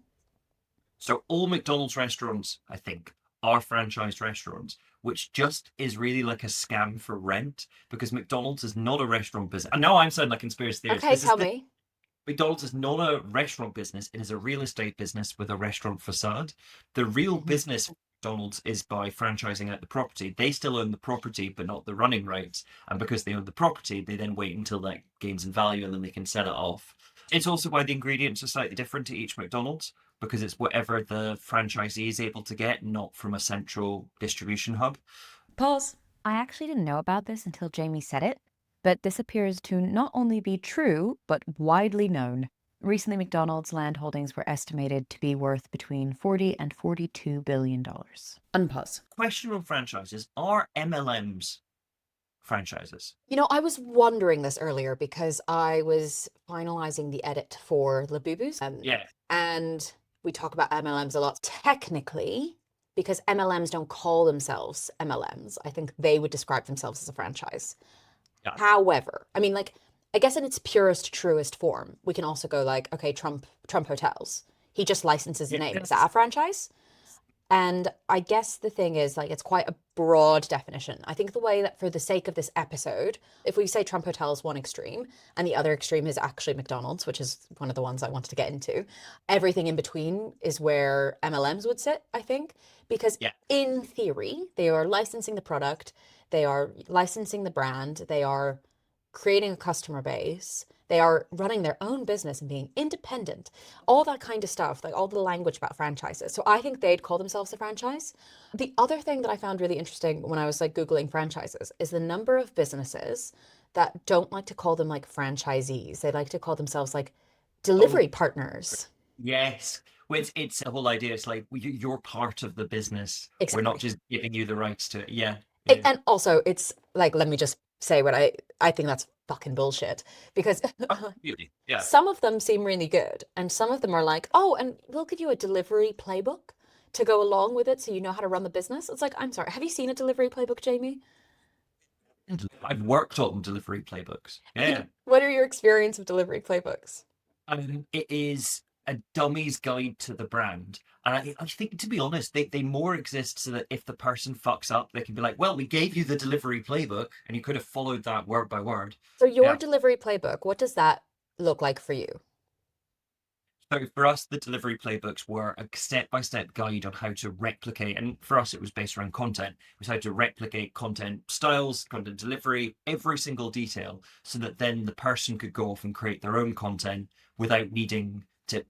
So all McDonald's restaurants, I think, are franchised restaurants, which just is really like a scam for rent because McDonald's is not a restaurant business. And now I'm sounding like conspiracy theorist. Okay, tell me. McDonald's is not a restaurant business. It is a real estate business with a restaurant facade. The real business McDonald's is by franchising out the property. They still own the property, but not the running rights. And because they own the property, they then wait until that gains in value and then they can sell it off. It's also why the ingredients are slightly different to each McDonald's, because it's whatever the franchisee is able to get, not from a central distribution hub. Pause. I actually didn't know about this until Jamie said it, but this appears to not only be true, but widely known. Recently, McDonald's land holdings were estimated to be worth between $40 and $42 billion. Unpause. Question on franchises: are MLMs franchises? You know, I was wondering this earlier because I was finalizing the edit for Labubus. Yeah. And we talk about MLMs a lot. Technically, because MLMs don't call themselves MLMs, I think they would describe themselves as a franchise. Yeah. However, I mean, like, I guess in its purest, truest form, we can also go like, okay, Trump Hotels. He just licenses the name. Is that a franchise? And I guess the thing is, like, it's quite a broad definition. I think the way that, for the sake of this episode, if we say Trump Hotel is one extreme and the other extreme is actually McDonald's, which is one of the ones I wanted to get into, everything in between is where MLMs would sit, I think, because in theory, they are licensing the product, they are licensing the brand, they are creating a customer base, they are running their own business and being independent, all that kind of stuff, like all the language about franchises. So I think they'd call themselves a franchise. The other thing that I found really interesting when I was like Googling franchises is the number of businesses that don't like to call them like franchisees. They like to call themselves like delivery partners. Yes. Well, it's the whole idea. It's like you're part of the business. Exactly. We're not just giving you the rights to it. Yeah. And also it's like, let me just say what I think that's fucking bullshit because some of them seem really good and some of them are like, oh, and we'll give you a delivery playbook to go along with it so you know how to run the business. It's like, I'm sorry, have you seen a delivery playbook, Jamie? I've worked on delivery playbooks. Yeah. What are your experience of delivery playbooks? It is a dummy's guide to the brand. And I think, to be honest, they more exist so that if the person fucks up, they can be like, well, we gave you the delivery playbook and you could have followed that word by word. So your delivery playbook, what does that look like for you? So for us, the delivery playbooks were a step-by-step guide on how to replicate, and for us, it was based around content. It was how to replicate content styles, content delivery, every single detail, so that then the person could go off and create their own content without needing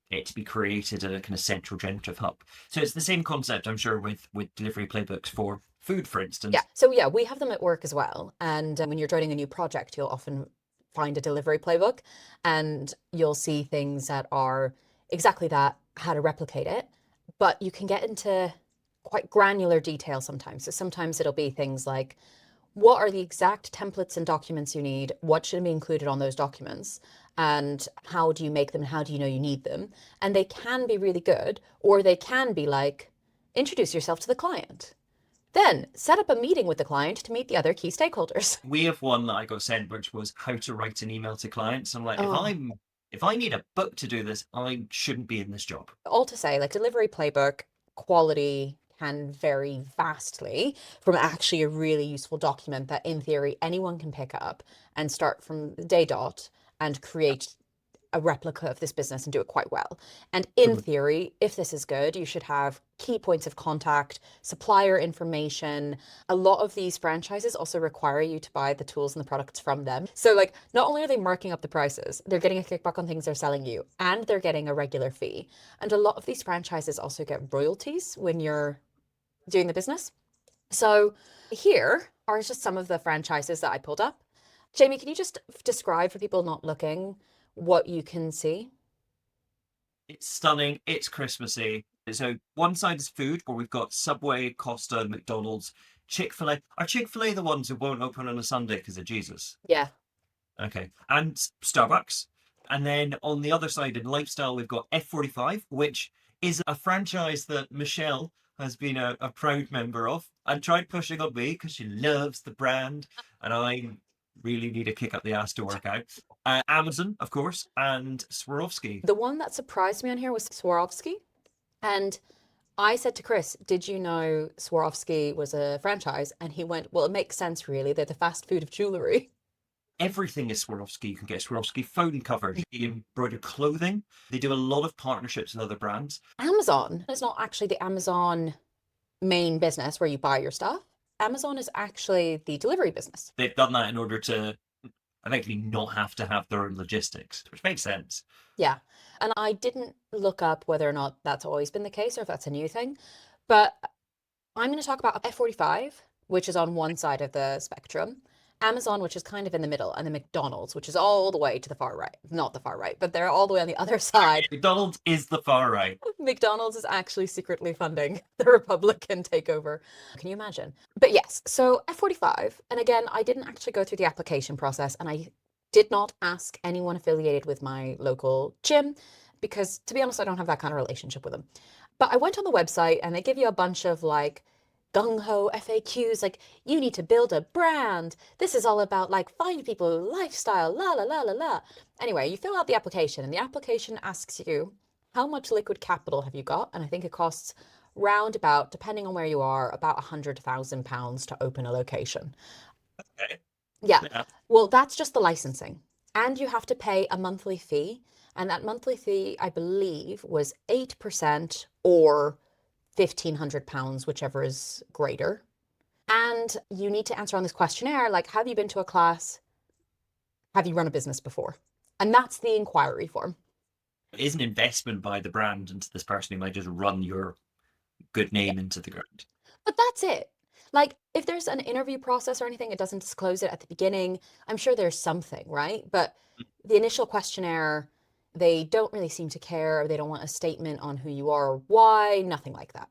it to be created at a kind of central generative hub. So it's the same concept, I'm sure, with delivery playbooks for food, for instance. Yeah. So yeah, we have them at work as well. And when you're joining a new project, you'll often find a delivery playbook and you'll see things that are exactly that, how to replicate it. But you can get into quite granular detail sometimes. So sometimes it'll be things like, what are the exact templates and documents you need? What should be included on those documents? And how do you make them? How do you know you need them? And they can be really good, or they can be like, introduce yourself to the client. Then set up a meeting with the client to meet the other key stakeholders. We have one that I got sent, which was how to write an email to clients. I'm like, Oh. if I need a book to do this, I shouldn't be in this job. All to say, like, delivery playbook quality can vary vastly from actually a really useful document that in theory anyone can pick up and start from the day dot and create a replica of this business and do it quite well. And in theory, if this is good, you should have key points of contact, supplier information. A lot of these franchises also require you to buy the tools and the products from them. So like, not only are they marking up the prices, they're getting a kickback on things they're selling you, and they're getting a regular fee. And a lot of these franchises also get royalties when you're doing the business. So here are just some of the franchises that I pulled up. Jamie, can you just describe for people not looking what you can see? It's stunning. It's Christmassy. So one side is food, where we've got Subway, Costa, McDonald's, Chick-fil-A. Are Chick-fil-A the ones who won't open on a Sunday because of Jesus? Yeah. Okay. And Starbucks. And then on the other side in lifestyle, we've got F45, which is a franchise that Michelle has been a proud member of and tried pushing on me because she loves the brand. And I really need a kick up the ass to work out. Amazon, of course, and Swarovski. The one that surprised me on here was Swarovski. And I said to Chris, did you know Swarovski was a franchise? And he went, well, it makes sense, really. They're the fast food of jewelry. Everything is Swarovski. You can get Swarovski phone covers, embroidered clothing. They do a lot of partnerships with other brands. Amazon is not actually the Amazon main business where you buy your stuff. Amazon is actually the delivery business. They've done that in order to effectively not have to have their own logistics, which makes sense. Yeah. And I didn't look up whether or not that's always been the case or if that's a new thing. But I'm going to talk about F45, which is on one side of the spectrum, Amazon, which is kind of in the middle, and then McDonald's, which is all the way to the far right. Not the far right, but they're all the way on the other side. McDonald's is the far right. McDonald's is actually secretly funding the Republican takeover. Can you imagine? But yes, so F45, and again, I didn't actually go through the application process, and I did not ask anyone affiliated with my local gym because, to be honest, I don't have that kind of relationship with them. But I went on the website and they give you a bunch of like gung-ho FAQs, like you need to build a brand. This is all about like find people, lifestyle, la la la la la. Anyway, you fill out the application and the application asks you, how much liquid capital have you got? And I think it costs round about, depending on where you are, about £100,000 to open a location. Okay. Yeah. Well, that's just the licensing. And you have to pay a monthly fee. And that monthly fee, I believe, was 8% or £1,500, whichever is greater. And you need to answer on this questionnaire, like, have you been to a class? Have you run a business before? And that's the inquiry form. It is an investment by the brand into this person who might just run your good name into the ground. But that's it. Like, if there's an interview process or anything, it doesn't disclose it at the beginning. I'm sure there's something, right? But the initial questionnaire, they don't really seem to care, or they don't want a statement on who you are or why, nothing like that.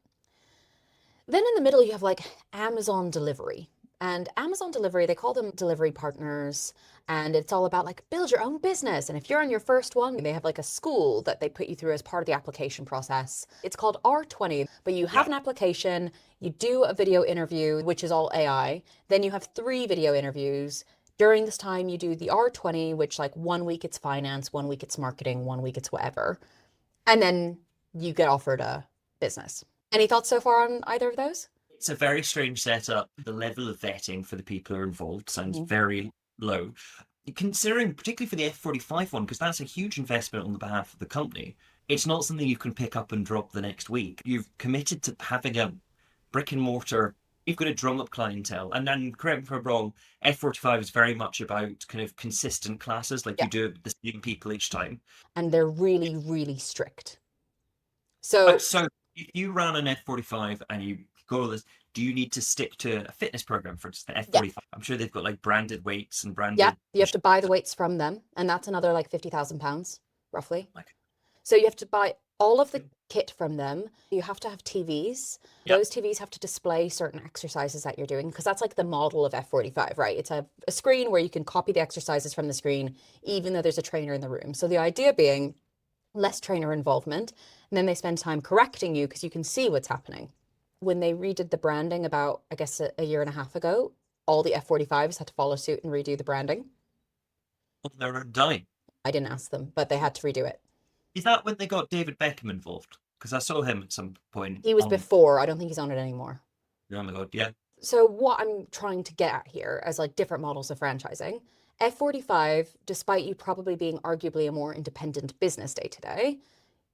Then in the middle, you have like Amazon delivery. And Amazon delivery, they call them delivery partners. And it's all about like build your own business. And if you're on your first one, they have like a school that they put you through as part of the application process. It's called R20, but you have an application, you do a video interview, which is all AI. Then you have 3 video interviews. During this time, you do the R20, which like 1 week it's finance, 1 week it's marketing, 1 week it's whatever. And then you get offered a business. Any thoughts so far on either of those? It's a very strange setup. The level of vetting for the people who are involved sounds very low. Considering, particularly for the F45 one, because that's a huge investment on the behalf of the company, it's not something you can pick up and drop the next week. You've committed to having a brick and mortar. You've got to drum up clientele. And then, correct me if I'm wrong, F45 is very much about kind of consistent classes, like you do the same people each time. And they're really, really strict. So if you ran an F45 and you go to this, do you need to stick to a fitness program, for instance, F45? Yeah. I'm sure they've got like branded weights and branded... Yeah, you have to buy the weights from them. And that's another like £50,000, roughly. Okay. So you have to buy all of the kit from them. You have to have TVs. Yep. Those TVs have to display certain exercises that you're doing, because that's like the model of F45, right? It's a screen where you can copy the exercises from the screen, even though there's a trainer in the room. So the idea being less trainer involvement, and then they spend time correcting you because you can see what's happening. when they redid the branding about, I guess, a year and a half ago, all the F-45s had to follow suit and redo the branding. On their own dime. I didn't ask them, but they had to redo it. Is that when they got David Beckham involved? Because I saw him at some point He was on. before. I don't think he's on it anymore. Oh my god, yeah. So what I'm trying to get at here as like different models of franchising, F-45, despite you probably being arguably a more independent business day to day,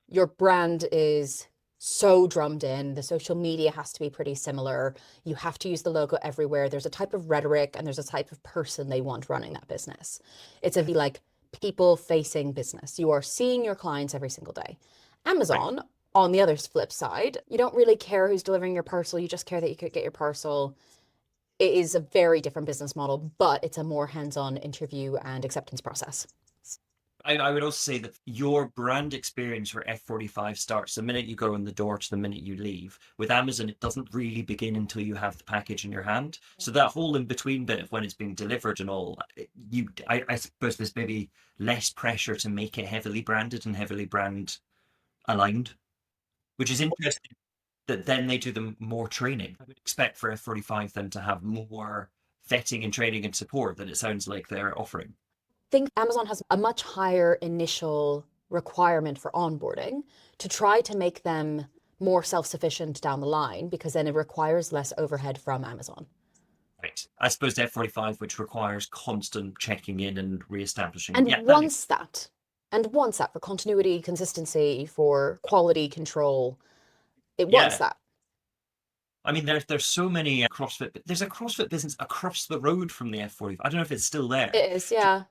your brand is so drummed in. The social media has to be pretty similar. You have to use the logo everywhere. There's a type of rhetoric and there's a type of person they want running that business. It's a like people facing business. You are seeing your clients every single day. Amazon, on the other flip side, you don't really care who's delivering your parcel. You just care that you could get your parcel. It is a very different business model, but it's a more hands-on interview and acceptance process. I would also say that your brand experience for F-45 starts the minute you go in the door to the minute you leave. With Amazon, it doesn't really begin until you have the package in your hand. So that whole in-between bit of when it's being delivered and all, I suppose there's maybe less pressure to make it heavily branded and heavily brand aligned, which is interesting that then they do them more training. I would expect for F-45 them to have more vetting and training and support than it sounds like they're offering. Think Amazon has a much higher initial requirement for onboarding to try to make them more self-sufficient down the line, because then it requires less overhead from Amazon. Right. I suppose F-45, which requires constant checking in and re-establishing. And Yeah, wants that. And wants that for continuity, consistency, for quality control. It wants that. I mean, there's so many CrossFit. There's a CrossFit business across the road from the F-45. I don't know if it's still there. It is, yeah.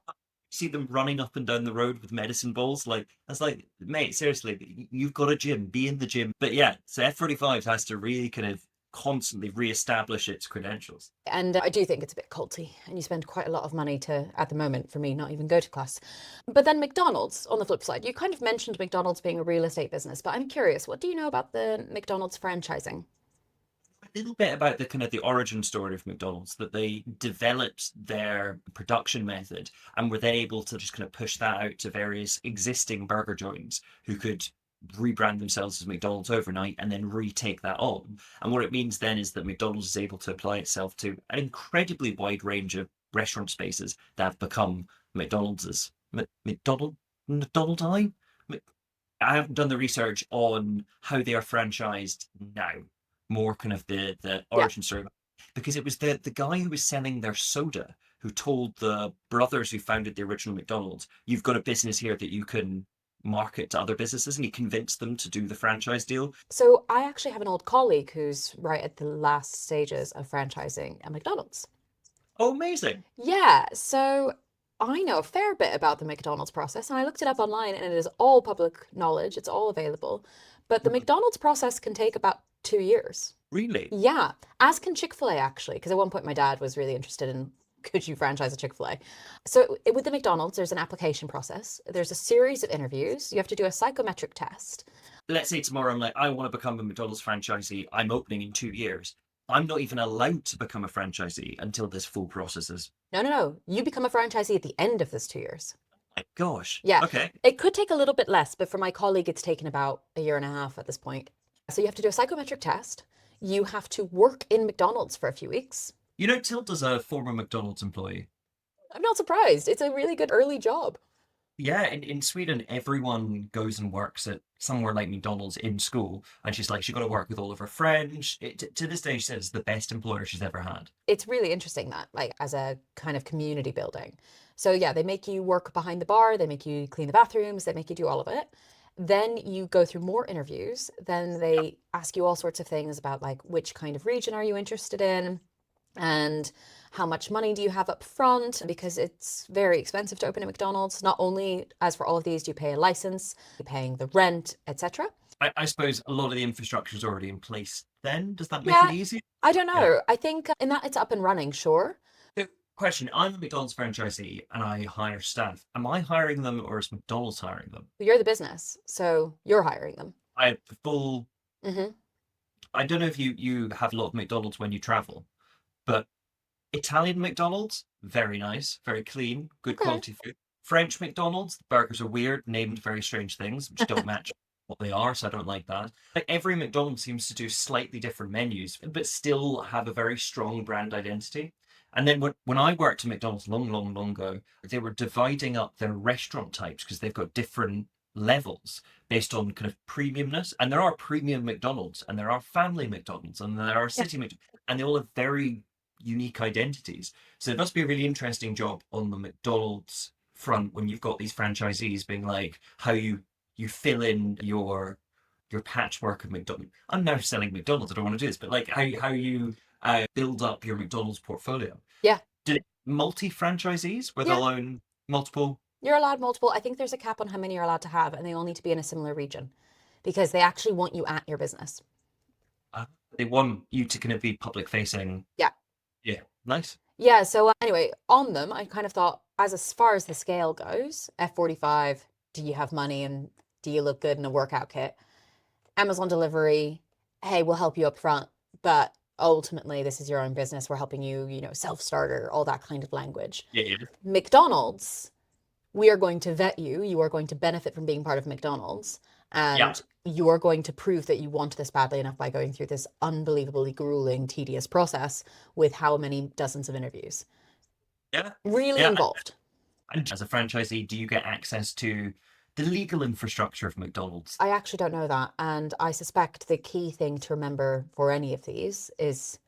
See them running up and down the road with medicine balls. Like, I was like, mate, seriously, you've got a gym, be in the gym. But yeah, so F-45 has to really kind of constantly re-establish its credentials. And I do think it's a bit culty, and you spend quite a lot of money to, at the moment, for me, not even go to class. But then McDonald's, on the flip side, you kind of mentioned McDonald's being a real estate business, but I'm curious, what do you know about the McDonald's franchising? A little bit about the kind of the origin story of McDonald's, that they developed their production method and were then able to just kind of push that out to various existing burger joints who could rebrand themselves as McDonald's overnight and then retake that on. And what it means then is that McDonald's is able to apply itself to an incredibly wide range of restaurant spaces that have become McDonald's. McDonald I haven't done the research on how they are franchised now, more kind of the origin story, because it was the guy who was selling their soda who told the brothers who founded the original McDonald's, you've got a business here that you can market to other businesses, and he convinced them to do the franchise deal. So I actually have an old colleague who's right at the last stages of franchising at McDonald's. Oh, amazing. Yeah, so I know a fair bit about the McDonald's process, and I looked it up online, and it is all public knowledge. It's all available. But the McDonald's process can take about 2 years. Really? Yeah, as can Chick-fil-A, actually, because at one point my dad was really interested in, could you franchise a Chick-fil-A? So with the McDonald's, there's an application process. There's a series of interviews. You have to do a psychometric test. Let's say tomorrow I'm like, I want to become a McDonald's franchisee. I'm opening in 2 years. I'm not even allowed to become a franchisee until this full process is. No. You become a franchisee at the end of this 2 years. My gosh. Yeah. Okay. It could take a little bit less, but for my colleague, it's taken about a year and a half at this point. So you have to do a psychometric test. You have to work in McDonald's for a few weeks. You know, Tilda's a former McDonald's employee. I'm not surprised. It's a really good early job. Yeah, in Sweden, everyone goes and works at somewhere like McDonald's in school. And she's like, she got to work with all of her friends. To this day, she says it's the best employer she's ever had. It's really interesting that, like, as a kind of community building. So yeah, they make you work behind the bar. They make you clean the bathrooms. They make you do all of it. Then you go through more interviews. Then they ask you all sorts of things about, like, which kind of region are you interested in? And how much money do you have up front? Because it's very expensive to open a McDonald's. Not only, as for all of these, do you pay a license, you're paying the rent, etc. I suppose a lot of the infrastructure is already in place then. Does that make it easier? I don't know. I think in that it's up and running, sure. Question, I'm a McDonald's franchisee and I hire staff. Am I hiring them or is McDonald's hiring them? You're the business, so you're hiring them. I have full... Mm-hmm. I don't know if you have a lot of McDonald's when you travel, but Italian McDonald's, very nice, very clean, good quality food. French McDonald's, the burgers are weird, named very strange things, which don't match what they are, so I don't like that. Like every McDonald's seems to do slightly different menus, but still have a very strong brand identity. And then when I worked at McDonald's long ago, they were dividing up their restaurant types because they've got different levels based on kind of premiumness. And there are premium McDonald's, and there are family McDonald's, and there are Yeah. city McDonald's, and they all have very unique identities. So it must be a really interesting job on the McDonald's front when you've got these franchisees being like, how you fill in your patchwork of McDonald's. I'm now selling McDonald's. I don't want to do this, but like how you build up your McDonald's portfolio. Yeah. Did it multi-franchisees where Yeah. they'll own multiple? You're allowed multiple. I think there's a cap on how many you're allowed to have, and they all need to be in a similar region because they actually want you at your business. They want you to kind of be public facing. Yeah. Yeah. Nice. Yeah. So anyway, on them, I kind of thought, as far as the scale goes, F45, do you have money and do you look good in a workout kit? Amazon delivery, hey, we'll help you up front, but ultimately this is your own business. We're helping you, self-starter, all that kind of language. Yeah. McDonald's, we are going to vet you. You are going to benefit from being part of McDonald's. And you are going to prove that you want this badly enough by going through this unbelievably grueling, tedious process with how many dozens of interviews. Yeah. Really involved. And as a franchisee, do you get access to the legal infrastructure of McDonald's? I actually don't know that. And I suspect the key thing to remember for any of these is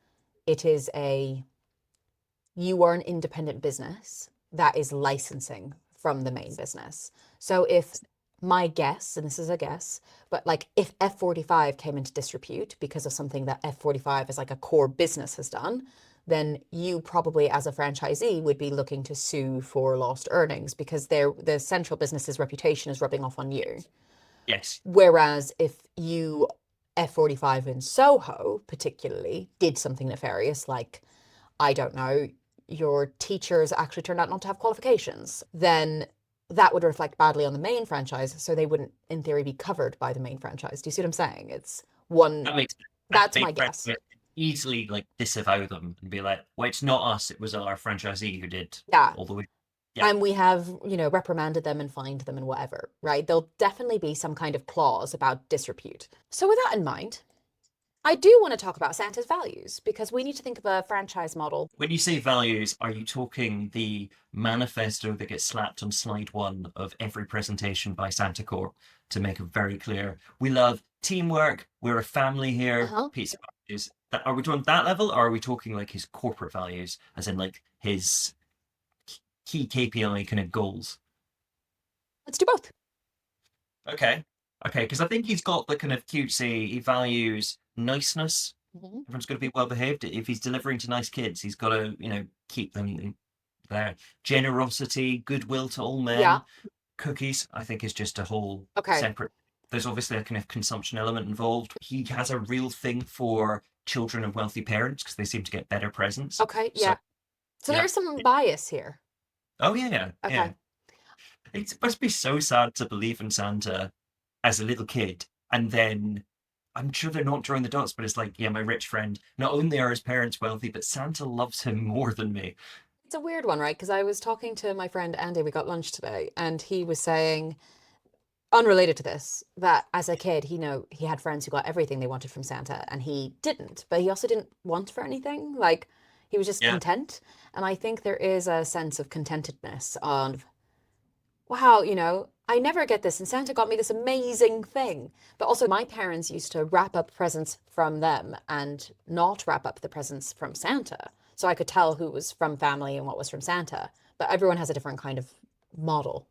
you are an independent business that is licensing from the main business. So if my guess, and this is a guess, but like if F45 came into disrepute because of something that F45 as like a core business has done, then you probably as a franchisee would be looking to sue for lost earnings because the central business's reputation is rubbing off on you. Yes. Whereas if you, F45 in Soho particularly, did something nefarious, like, I don't know, your teachers actually turned out not to have qualifications, then that would reflect badly on the main franchise, so they wouldn't, in theory, be covered by the main franchise. Do you see what I'm saying? It's one. That's my guess. Easily like disavow them and be like, well, it's not us, it was our franchisee who did all the way. Yeah. And we have, reprimanded them and fined them and whatever, right? There'll definitely be some kind of clause about disrepute. So with that in mind, I do want to talk about Santa's values because we need to think of a franchise model. When you say values, are you talking the manifesto that gets slapped on slide 1 of every presentation by Santa Corp to make it very clear? We love teamwork. We're a family here. Peace values. Are we doing that level, or are we talking like his corporate values, as in like his key KPI kind of goals? Let's do both. Okay, because I think he's got the kind of cutesy. He values niceness. Everyone's got to be well behaved. If he's delivering to nice kids, he's got to, keep them there. Generosity, goodwill to all men. Yeah. Cookies, I think, is just a whole Okay. separate. There's obviously a kind of consumption element involved. He has a real thing for children of wealthy parents because they seem to get better presents. Okay, yeah. So there's some bias here. Oh, yeah. Okay. Yeah. It must be so sad to believe in Santa as a little kid, and then I'm sure they're not drawing the dots, but it's like, yeah, my rich friend, not only are his parents wealthy, but Santa loves him more than me. It's a weird one, right? Because I was talking to my friend Andy, we got lunch today, and he was saying, unrelated to this, that as a kid, he had friends who got everything they wanted from Santa, and he didn't, but he also didn't want for anything. Like, he was just content. And I think there is a sense of contentedness of, wow, I never get this, and Santa got me this amazing thing. But also my parents used to wrap up presents from them and not wrap up the presents from Santa. So I could tell who was from family and what was from Santa. But everyone has a different kind of model.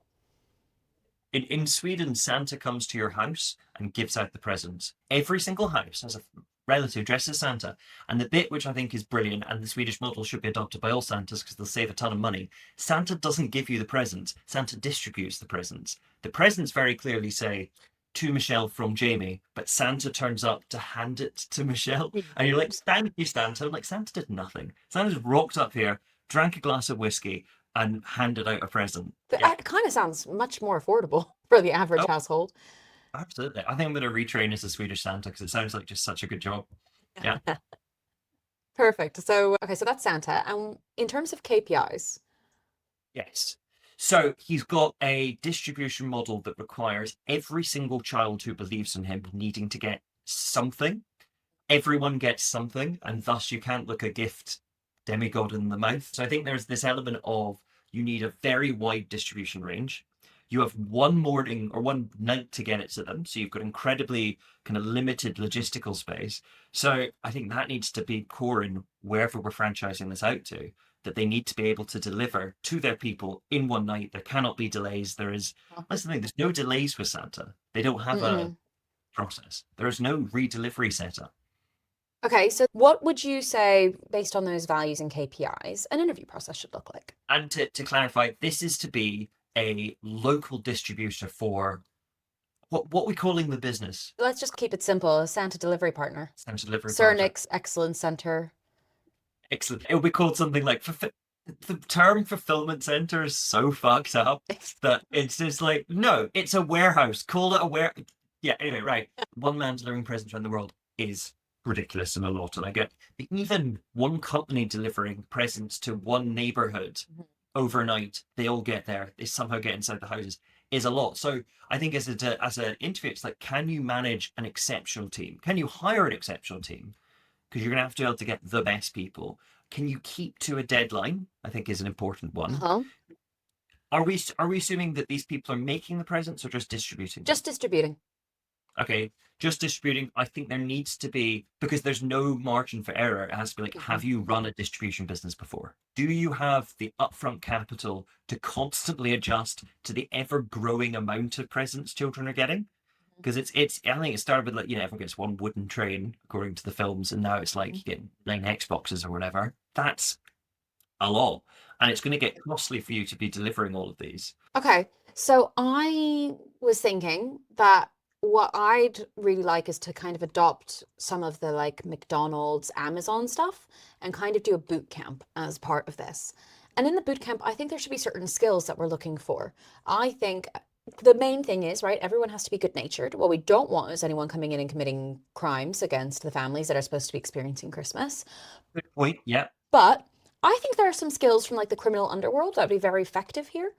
In Sweden, Santa comes to your house and gives out the presents. Every single house has a relative dressed as Santa. And the bit which I think is brilliant, and the Swedish model should be adopted by all Santas because they'll save a ton of money, Santa doesn't give you the presents. Santa distributes the presents. The presents very clearly say, to Michelle from Jamie, but Santa turns up to hand it to Michelle. And you're like, thank you, Santa. I'm like, Santa did nothing. Santa just rocked up here, drank a glass of whiskey, and handed out a present. It kind of sounds much more affordable for the average household. Absolutely. I think I'm going to retrain as a Swedish Santa because it sounds like just such a good job. Yeah. Perfect. So, okay, so that's Santa. And in terms of KPIs. Yes. So he's got a distribution model that requires every single child who believes in him needing to get something. Everyone gets something, and thus you can't look a gift demigod in the mouth. So I think there's this element of you need a very wide distribution range. You have one morning or one night to get it to them. So you've got incredibly kind of limited logistical space. So I think that needs to be core in wherever we're franchising this out to, that they need to be able to deliver to their people in one night. There cannot be delays. That's the thing, there's no delays with Santa. They don't have a Mm-mm. process. There is no re-delivery setup. Okay, so what would you say, based on those values and KPIs, an interview process should look like? And to clarify, this is to be a local distributor for what we're calling the business. Let's just keep it simple. A Santa delivery partner. Santa delivery partner. Cernix Excellence Center. Excellent. It will be called something like the term fulfillment center is so fucked up that it's just like, no, it's a warehouse. Call it a ware. Yeah, anyway, right. One man delivering presents around the world is ridiculous and a lot. And I get even one company delivering presents to one neighborhood overnight, they all get there, they somehow get inside the houses, is a lot. So I think as an interview, it's like, can you manage an exceptional team? Can you hire an exceptional team? Because you're going to have to be able to get the best people. Can you keep to a deadline? I think is an important one. Uh-huh. Are we assuming that these people are making the presents or just distributing them? Just distributing. Okay, just distributing. I think there needs to be, because there's no margin for error, it has to be like, have you run a distribution business before? Do you have the upfront capital to constantly adjust to the ever-growing amount of presents children are getting? Because it's I think it started with, like, everyone gets one wooden train according to the films, and now it's like you get 9 Xboxes or whatever. That's a lot, and it's going to get costly for you to be delivering all of these. Okay, so I was thinking that what I'd really like is to kind of adopt some of the like McDonald's, Amazon stuff and kind of do a boot camp as part of this. And in the boot camp, I think there should be certain skills that we're looking for. I think the main thing is, right, everyone has to be good natured. What we don't want is anyone coming in and committing crimes against the families that are supposed to be experiencing Christmas. Good point. Yeah. But I think there are some skills from like the criminal underworld that would be very effective here.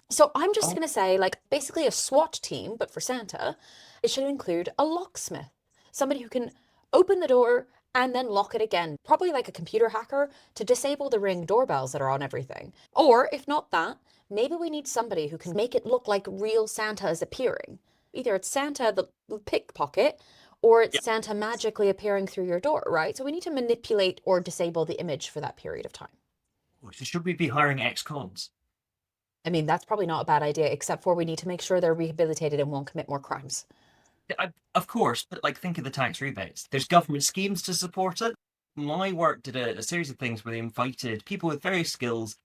So I'm just going to say, like, basically a SWAT team, but for Santa, it should include a locksmith, somebody who can open the door and then lock it again, probably like a computer hacker to disable the Ring doorbells that are on everything. Or if not that, maybe we need somebody who can make it look like real Santa is appearing. Either it's Santa the pickpocket, or it's Santa magically appearing through your door, right? So we need to manipulate or disable the image for that period of time. So should we be hiring ex-cons? I mean, that's probably not a bad idea, except for we need to make sure they're rehabilitated and won't commit more crimes. Of course, but like, think of the tax rebates. There's government schemes to support it. My work did a series of things where they invited people with various skills.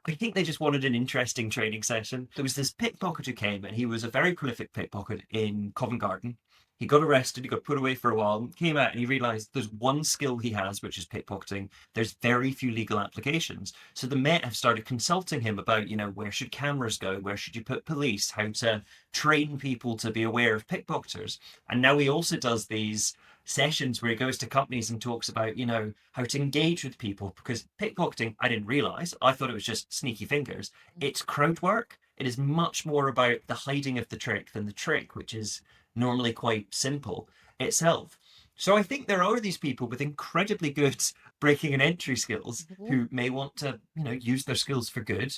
I think they just wanted an interesting training session. There was this pickpocket who came, and he was a very prolific pickpocket in Covent Garden. He got arrested, he got put away for a while, came out, and he realized there's one skill he has, which is pickpocketing. There's very few legal applications. So the Met have started consulting him about, where should cameras go? Where should you put police? How to train people to be aware of pickpocketers. And now he also does these sessions where he goes to companies and talks about, how to engage with people, because pickpocketing, I didn't realize, I thought it was just sneaky fingers. It's crowd work. It is much more about the hiding of the trick than the trick, which is normally quite simple itself. So I think there are these people with incredibly good breaking and entry skills who may want to, use their skills for good.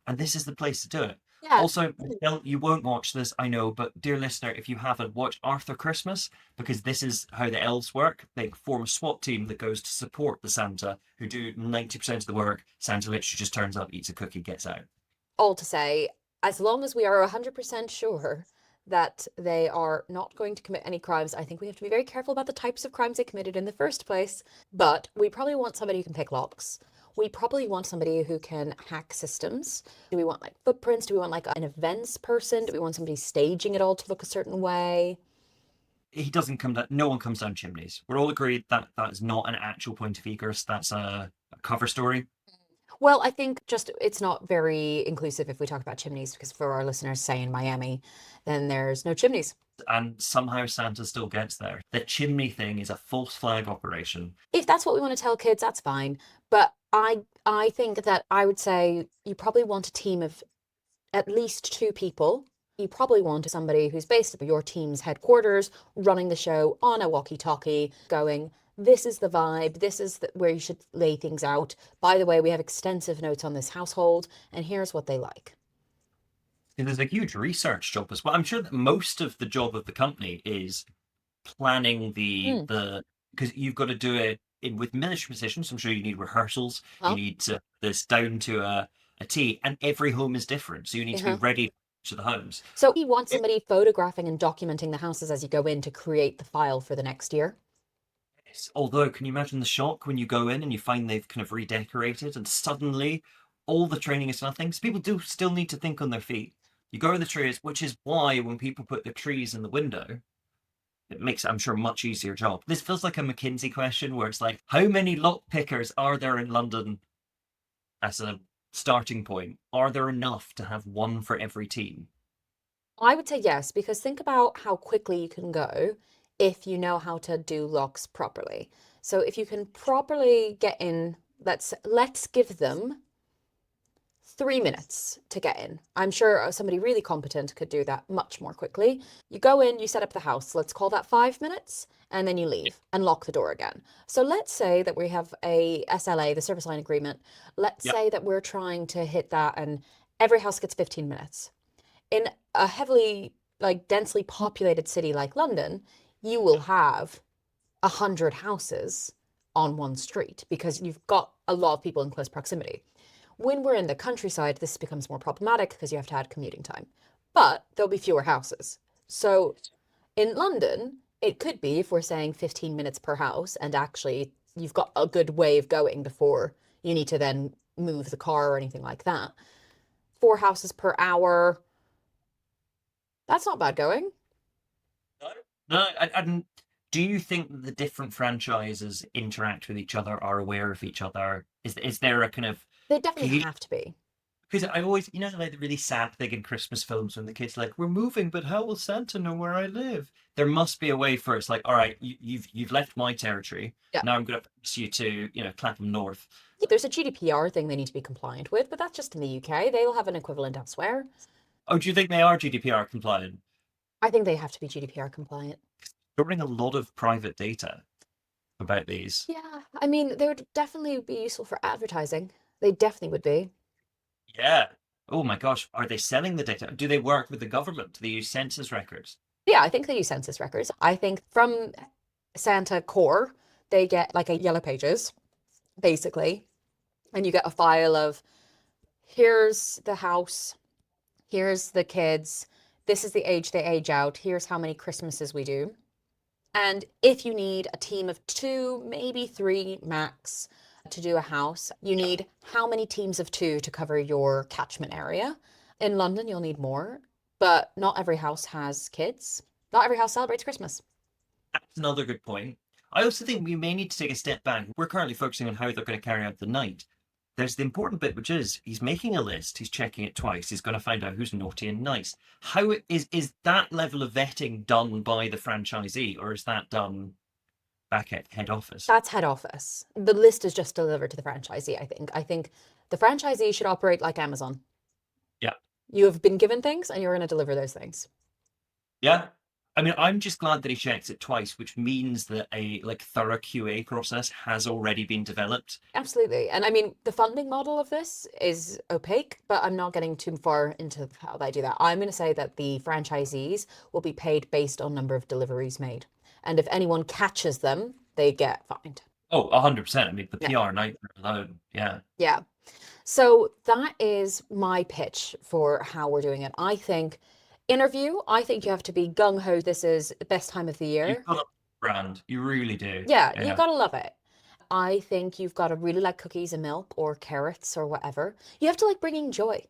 And this is the place to do it. Yeah. Also, Michelle, you won't watch this, I know, but dear listener, if you haven't, watch Arthur Christmas, because this is how the elves work. They form a SWAT team that goes to support the Santa, who do 90% of the work. Santa literally just turns up, eats a cookie, gets out. All to say, as long as we are 100% sure that they are not going to commit any crimes, I think we have to be very careful about the types of crimes they committed in the first place. But we probably want somebody who can pick locks. We probably want somebody who can hack systems. Do we want like footprints? Do we want like an events person? Do we want somebody staging it all to look a certain way? He doesn't come down, no one comes down chimneys. We're all agreed that that is not an actual point of egress. That's a cover story. Well, I think just it's not very inclusive if we talk about chimneys, because for our listeners, say in Miami, then there's no chimneys. And somehow Santa still gets there. The chimney thing is a false flag operation. If that's what we want to tell kids, that's fine. But I think that I would say you probably want a team of at least 2 people. You probably want somebody who's based at your team's headquarters, running the show on a walkie-talkie, going, this is the vibe, this is where you should lay things out. By the way, we have extensive notes on this household, and here's what they like. There's a huge research job as well. I'm sure that most of the job of the company is planning the because you've got to do it with military positions. I'm sure you need rehearsals. You need this down to a T, and every home is different, so you need to be ready to the homes. So you want somebody photographing and documenting the houses as you go in to create the file for the next year. Although, can you imagine the shock when you go in and you find they've kind of redecorated and suddenly all the training is nothing? So people do still need to think on their feet. You go to the trees, which is why when people put the trees in the window, it makes it, I'm sure, a much easier job. This feels like a McKinsey question where it's like, how many lock pickers are there in London as a starting point? Are there enough to have one for every team? I would say yes, because think about how quickly you can go if you know how to do locks properly. So if you can properly get in, let's give them 3 minutes to get in. I'm sure somebody really competent could do that much more quickly. You go in, you set up the house, let's call that 5 minutes, and then you leave and lock the door again. So let's say that we have a SLA, the service line agreement. Let's say that we're trying to hit that and every house gets 15 minutes. In a heavily, densely populated city like London, you will have 100 houses on one street because you've got a lot of people in close proximity. When we're in the countryside, this becomes more problematic because you have to add commuting time, but there'll be fewer houses. So in London, it could be, if we're saying 15 minutes per house, and actually you've got a good way of going before you need to then move the car or anything like that, 4 houses per hour. That's not bad going. No, do you think that the different franchises interact with each other, are aware of each other? Is there a kind of... They definitely have to be. Because I always, like the really sad thing in Christmas films when the kids are like, we're moving, but how will Santa know where I live? There must be a way for it's like, all right, you've left my territory. Yeah. Now I'm going to pass you to, Clapham North. There's a GDPR thing they need to be compliant with, but that's just in the UK. They'll have an equivalent elsewhere. Oh, do you think they are GDPR compliant? I think they have to be GDPR compliant. Storing a lot of private data about these. Yeah, I mean, they would definitely be useful for advertising. They definitely would be. Yeah. Oh my gosh, are they selling the data? Do they work with the government? Do they use census records? Yeah, I think they use census records. I think from Santa Core, they get like a yellow pages, basically, and you get a file of here's the house, here's the kids, this is the age they age out, here's how many Christmases we do. And if you need a team of 2, maybe 3 max to do a house, you need how many teams of 2 to cover your catchment area. In London, you'll need more, but not every house has kids. Not every house celebrates Christmas. That's another good point. I also think we may need to take a step back. We're currently focusing on how they're going to carry out the night. There's the important bit, which is he's making a list, he's checking it twice, he's going to find out who's naughty and nice. How is that level of vetting done by the franchisee, or is that done back at head office? That's head office. The list is just delivered to the franchisee, I think. I think the franchisee should operate like Amazon. Yeah. You have been given things and you're going to deliver those things. Yeah. I mean, I'm just glad that he checks it twice, which means that a thorough QA process has already been developed. Absolutely. And I mean, the funding model of this is opaque, but I'm not getting too far into how they do that. I'm going to say that the franchisees will be paid based on number of deliveries made. And if anyone catches them, they get fined. Oh, 100%. I mean, the PR nightmare alone. Yeah. Yeah. So that is my pitch for how we're doing it. I think interview, I think you have to be gung-ho. This is the best time of the year. You've got a brand. You really do. Yeah, you've got to love it. I think you've got to really like cookies and milk or carrots or whatever. You have to like bringing joy.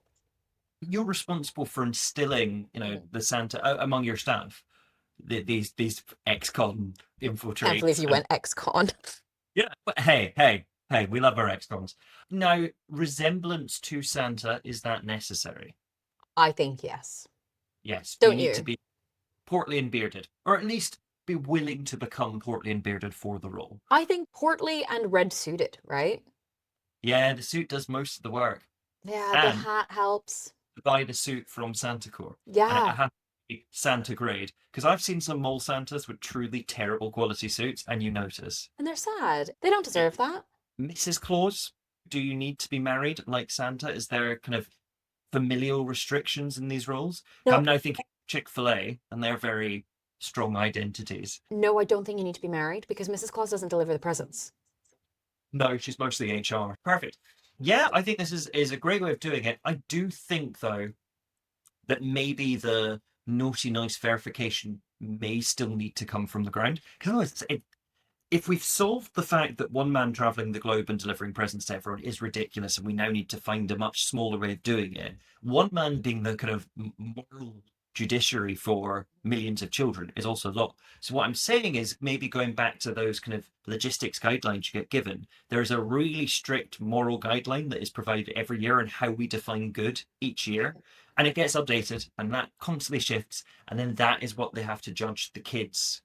You're responsible for instilling, the Santa among your staff. These ex-con infiltrates. I can't believe you went ex-con. Yeah, but hey, we love our ex-cons. Now, resemblance to Santa, is that necessary? I think yes. Yes. Don't you need to be portly and bearded, or at least be willing to become portly and bearded for the role. I think portly and red suited, right? Yeah, the suit does most of the work. Yeah, the hat helps. buy the suit from Santa Corps, and it Yeah. had to be Santa grade. Because I've seen some mall Santas with truly terrible quality suits, and you notice. And they're sad. They don't deserve that. Mrs. Claus, do you need to be married like Santa? Is there kind of familial restrictions in these roles? I'm No, now thinking Chick-fil-A, and they're very strong identities. no, I don't think you need to be married because Mrs. Claus doesn't deliver the presents. No, she's mostly HR. Perfect. Yeah, I think this is a great way of doing it. I do think, though, that maybe the naughty nice verification may still need to come from the ground. Because if we've solved the fact that one man traveling the globe and delivering presents to everyone is ridiculous, and we now need to find a much smaller way of doing it, one man being the kind of moral judiciary for millions of children is also a lot. So what I'm saying is maybe going back to those kind of logistics guidelines you get given, there's a really strict moral guideline that is provided every year on how we define good each year. And it gets updated and that constantly shifts. And then that is what they have to judge the kids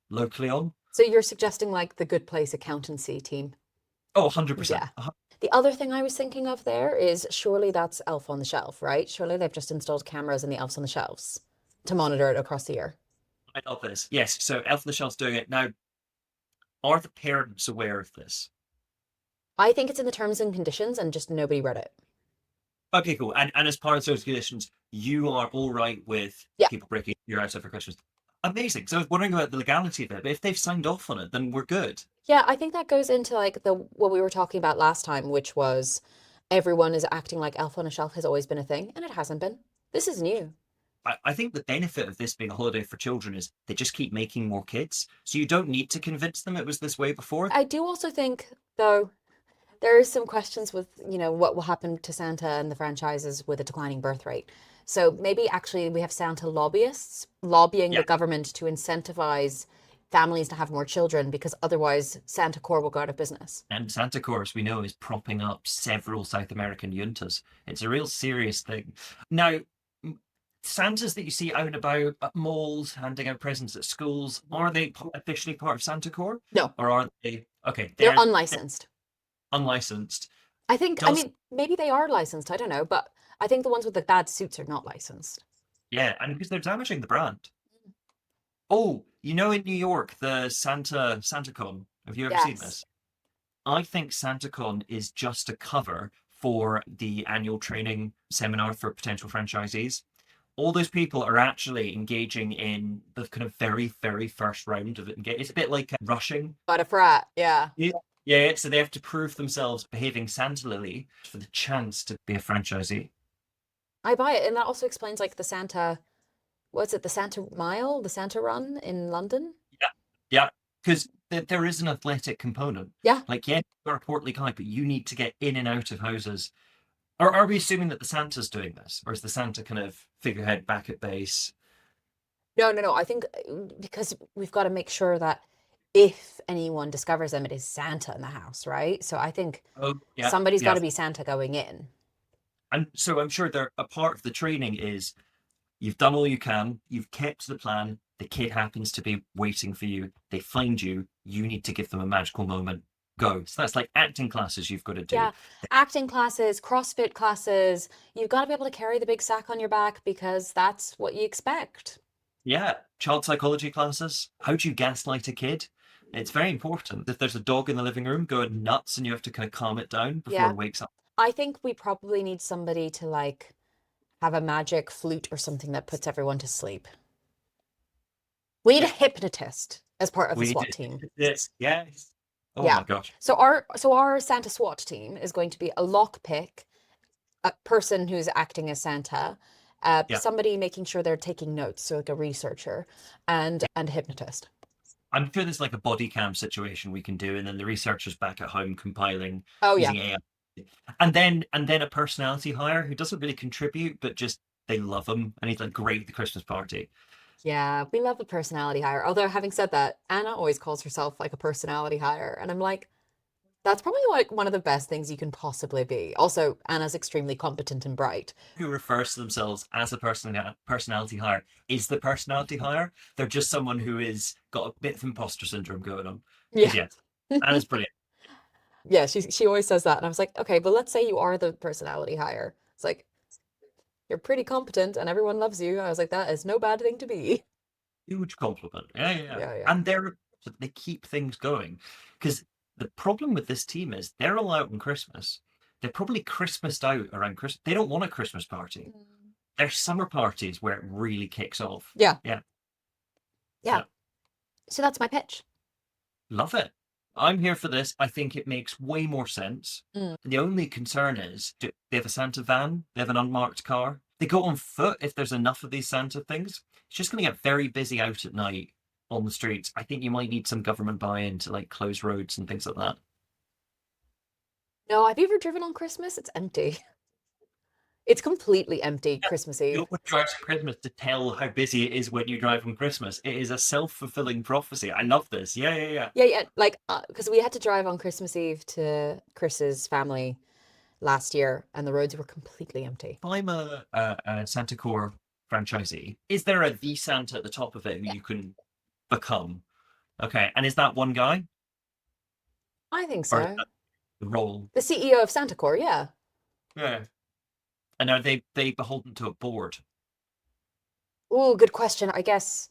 locally on. So you're suggesting like the Good Place accountancy team? Oh, 100%. Yeah. The other thing I was thinking of there is surely that's Elf on the Shelf, right? Surely they've just installed cameras in the elves on the shelves to monitor it across the year. I love this. Yes, so Elf on the Shelf's doing it. Now, are the parents aware of this? I think it's in the terms and conditions and just nobody read it. Okay, cool. And as part of those conditions, you are all right with Yeah. people breaking your house over Christmas. Amazing. So I was wondering about the legality of it, but if they've signed off on it, then we're good. Yeah, I think that goes into like the what we were talking about last time, which was everyone is acting like Elf on a Shelf has always been a thing, and it hasn't been. This is new. I think the benefit of this being a holiday for children is they just keep making more kids. So you don't need to convince them it was this way before. I do also think, though, there is some questions with, what will happen to Santa and the franchises with a declining birth rate. So maybe actually we have Santa lobbyists lobbying the Yeah. government to incentivize families to have more children because otherwise Santa Corps will go out of business. And Santa Claus, we know, is propping up several South American juntas. It's a real serious thing. Now, Santas that you see out and about at malls, handing out presents at schools, are they officially part of Santa Corps? No, Or are they? Okay, they're they're unlicensed. unlicensed. I think, Does maybe they are licensed. I don't know. But I think the ones with the bad suits are not licensed. Yeah, and because they're damaging the brand. Oh, in New York, the SantaCon. Have you ever seen Yes. this? I think SantaCon is just a cover for the annual training seminar for potential franchisees. All those people are actually engaging in the kind of very, very first round of it. It's a bit like rushing. But a frat, yeah. Yeah, so they have to prove themselves behaving Santa-lily for the chance to be a franchisee. I buy it. And that also explains like the Santa, what's it, the Santa Mile, the Santa Run in London? Yeah, because there is an athletic component. Yeah. Like, yeah, you're a portly guy, but you need to get in and out of houses. Or are we assuming that the Santa's doing this? Or is the Santa kind of figurehead back at base? No. I think because we've got to make sure that if anyone discovers them, it is Santa in the house, right? So I think Oh, yeah. somebody's got Yeah. to be Santa going in. And so I'm sure a part of the training is you've done all you can, you've kept the plan, the kid happens to be waiting for you, they find you, you need to give them a magical moment. Go. So that's like acting classes you've got to do. Yeah. Acting classes, CrossFit classes. You've got to be able to carry the big sack on your back because that's what you expect. Yeah, child psychology classes. How do you gaslight a kid? It's very important. If there's a dog in the living room going nuts and you have to kind of calm it down before Yeah. it wakes up. I think we probably need somebody to like have a magic flute or something that puts everyone to sleep. We need a hypnotist as part of the SWAT team. Yes. Oh Yeah. my gosh. So our Santa SWAT team is going to be a lockpick, a person who's acting as Santa, Yeah. somebody making sure they're taking notes, so like a researcher, and a hypnotist. I'm sure there's like a body cam situation we can do, and then the researchers back at home compiling Oh yeah. using AI. And then a personality hire who doesn't really contribute, but just they love him and he's like great at the Christmas party. Yeah, we love a personality hire. Although having said that, Anna always calls herself like a personality hire, and I'm like, that's probably like one of the best things you can possibly be. Also, Anna's extremely competent and bright. Who refers to themselves as a personality hire is the personality hire. They're just someone who is got a bit of imposter syndrome going on. Yeah. Anna's brilliant. Yeah, she always says that. And I was like, okay, but let's say you are the personality hire. It's like, You're pretty competent and everyone loves you. I was like, that is no bad thing to be. Huge compliment. Yeah. Yeah, yeah. And they keep things going. Because the problem with this team is they're all out on Christmas. They're probably Christmased out around Christmas. They don't want a Christmas party. They're summer parties where it really kicks off. Yeah. Yeah. Yeah. So that's my pitch. Love it. I'm here for this. I think it makes way more sense. The only concern is, do they have a Santa van? They have an unmarked car? They go on foot if there's enough of these Santa things. It's just going to get very busy out at night on the streets. I think you might need some government buy-in to like close roads and things like that. No, have you ever driven on Christmas? It's empty. It's completely empty Christmas You Eve. know what drives Christmas to tell how busy it is when you drive on Christmas? It is a self-fulfilling prophecy. I love this. Yeah. Yeah. Like, because we had to drive on Christmas Eve to Chris's family last year, and the roads were completely empty. If I'm a Santa Core franchisee, is there a the Santa at the top of it who you can become? Okay, and is that one guy? I think Or is so. that the role? The CEO of Santa Core, yeah. Yeah. And are they beholden to a board? Oh, good question. I guess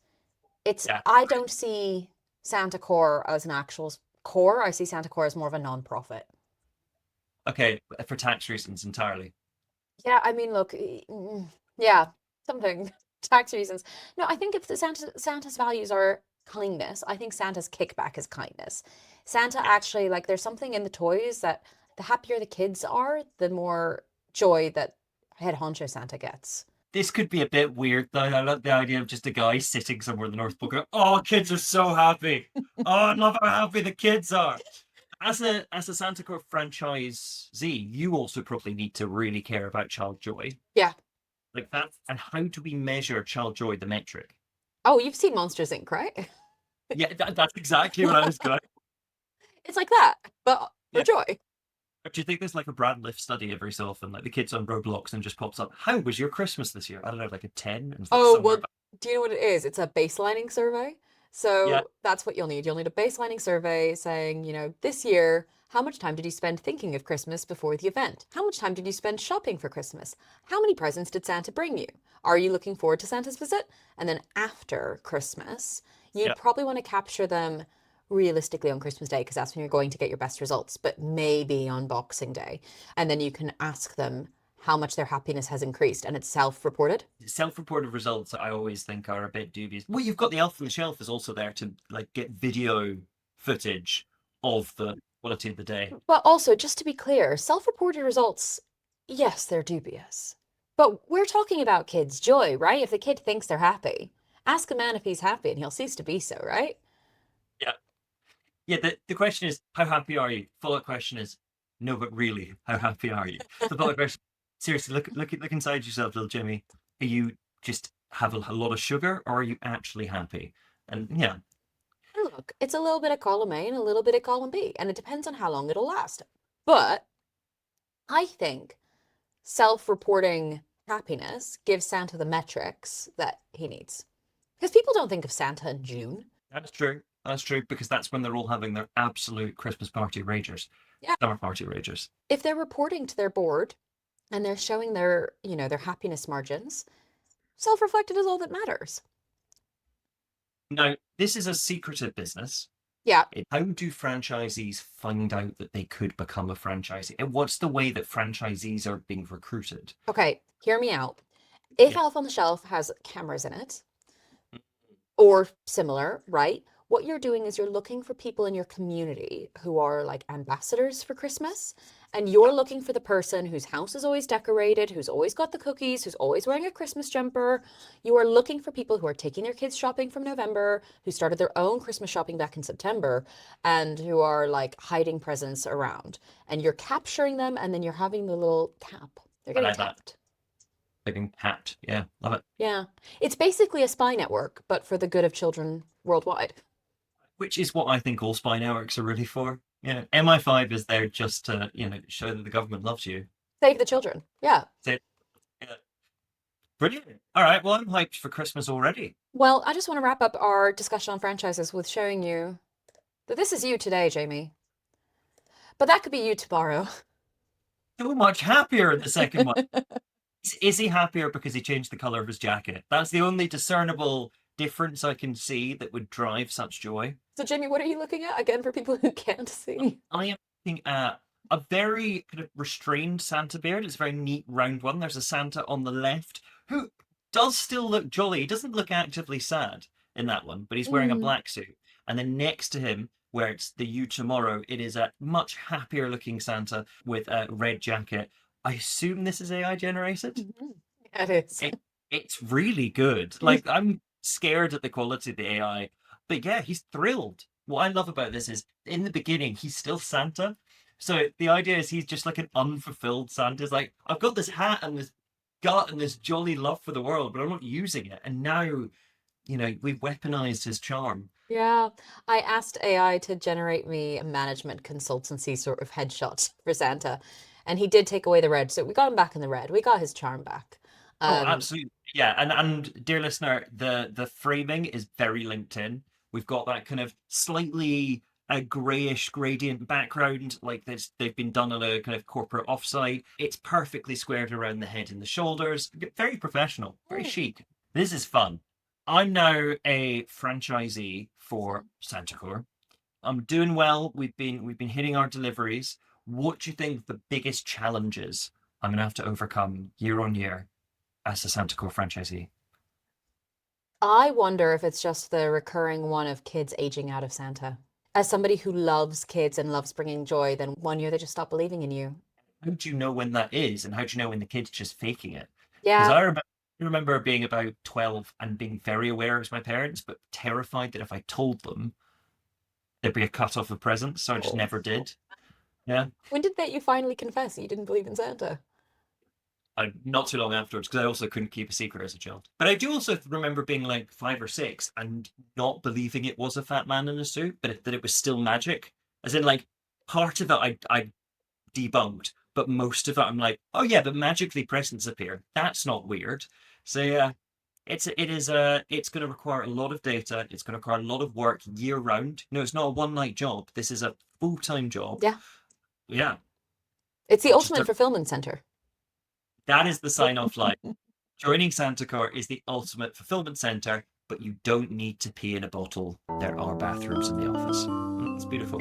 Yeah. I don't see Santa Core as an actual core. I see Santa Core as more of a non-profit. Okay, for tax reasons entirely. Yeah, I mean, look, yeah, something tax reasons. No, I think if Santa's values are kindness, I think Santa's kickback is kindness. Santa actually, like, there's something in the toys that the happier the kids are, the more joy that head honcho Santa gets. This could be a bit weird, though. I love the idea of just a guy sitting somewhere in the North Pole going, "Oh, kids are so happy. Oh, I love how happy the kids are." As a Santa Claus franchisee, you also probably need to really care about child joy. Yeah. Like that. And how do we measure child joy, the metric? Oh, you've seen Monsters Inc., right? Yeah, that's exactly what I was going. It's like that, but for Yeah. joy. Do you think there's like a Brad Lift study every so often, like the kids on Roblox, and just pops up, "How was your Christmas this year?" I don't know, like a 10? And it's like Oh, somewhere well, do you know what it is? It's a baselining survey. Yeah. So that's what you'll need. You'll need a baselining survey saying, this year, how much time did you spend thinking of Christmas before the event? How much time did you spend shopping for Christmas? How many presents did Santa bring you? Are you looking forward to Santa's visit? And then after Christmas, you'd Yeah. probably want to capture them realistically on Christmas Day because that's when you're going to get your best results, but maybe on Boxing Day. And then you can ask them how much their happiness has increased, and it's self-reported. Self-reported results I always think are a bit dubious. Well, you've got the elf on the shelf is also there to like get video footage of the quality of the day. But also, just to be clear, self-reported results, yes, they're dubious. But we're talking about kids' joy, right? If the kid thinks they're happy, ask a man if he's happy and he'll cease to be so, right? Yeah, the question is, how happy are you? Follow-up question is, no, but really, how happy are you? The follow-up question, seriously, look inside yourself, little Jimmy. Are you just have a lot of sugar, or are you actually happy? And yeah, And look, it's a little bit of column A and a little bit of column B, and it depends on how long it'll last. But I think self-reporting happiness gives Santa the metrics that he needs. Because people don't think of Santa in June. that's true. That's true, because that's when they're all having their absolute Christmas party ragers. Yeah. Summer party ragers. If they're reporting to their board and they're showing their happiness margins, self-reflected is all that matters. Now, this is a secretive business. Yeah. How do franchisees find out that they could become a franchisee? And what's the way that franchisees are being recruited? Okay, hear me out. If Yeah. Elf on the Shelf has cameras in it or similar, right? What you're doing is you're looking for people in your community who are like ambassadors for Christmas, and you're looking for the person whose house is always decorated, who's always got the cookies, who's always wearing a Christmas jumper. You are looking for people who are taking their kids shopping from November, who started their own Christmas shopping back in September, and who are like hiding presents around. And you're capturing them, and then you're having the little tap. They're getting like that. tapped. Living hat. Yeah, love it. Yeah. It's basically a spy network, but for the good of children worldwide. Which is what I think all spy networks are really for. MI5 is there just to, show that the government loves you. Save the children. Yeah. Yeah. Brilliant. All right, well, I'm hyped for Christmas already. Well, I just want to wrap up our discussion on franchises with showing you that this is you today, Jamie. But that could be you tomorrow. So much happier in the second one. Is he happier because he changed the color of his jacket? That's the only discernible difference I can see that would drive such joy. So, Jamie, what are you looking at again for people who can't see? I am looking at a very kind of restrained Santa beard. It's a very neat round one. There's a Santa on the left who does still look jolly. He doesn't look actively sad in that one, but he's wearing a Mm. black suit. And then next to him, where it's the you tomorrow, it is a much happier looking Santa with a red jacket. I assume this is AI generated. Mhm. Yeah, it is. It's really good. Like, I'm scared at the quality of the AI, but yeah, he's thrilled. What I love about this is in the beginning, he's still Santa. So the idea is he's just like an unfulfilled Santa. It's like, I've got this hat and this gut and this jolly love for the world, but I'm not using it. And now, we've weaponized his charm. Yeah, I asked AI to generate me a management consultancy sort of headshot for Santa, and he did take away the red, so we got him back in the red. We got his charm back. Oh, Um, absolutely. Yeah, and dear listener, the framing is very LinkedIn. We've got that kind of slightly grayish gradient background, like this they've been done on a kind of corporate offsite. It's perfectly squared around the head and the shoulders. Very professional, very Mm. chic. This is fun. I'm now a franchisee for Santacore. I'm doing well. We've been hitting our deliveries. What do you think the biggest challenges I'm gonna have to overcome year on year as a Santacore franchisee? I wonder if it's just the recurring one of kids aging out of Santa. As somebody who loves kids and loves bringing joy, then one year they just stop believing in you. How do you know when that is, and how do you know when the kid's just faking it? Because Yeah. I remember being about 12 and being very aware of my parents, but terrified that if I told them, there'd be a cut off of presents, so I just Oh. never did. Yeah. When did that you finally confess that you didn't believe in Santa? Not too long afterwards, because I also couldn't keep a secret as a child. But I do also remember being like 5 or 6 and not believing it was a fat man in a suit, but that it was still magic. As in, like, part of it I debunked, but most of it I'm like, oh yeah, but magically presents appear. That's not weird. So yeah, it's going to require a lot of data. It's going to require a lot of work year round. No, it's not a one night job. This is a full-time job. Yeah. Yeah, It's the I just ultimate don't- fulfillment center. that is the sign off line. Joining Santacore is the ultimate fulfillment center, but you don't need to pee in a bottle. There are bathrooms in the office. It's beautiful.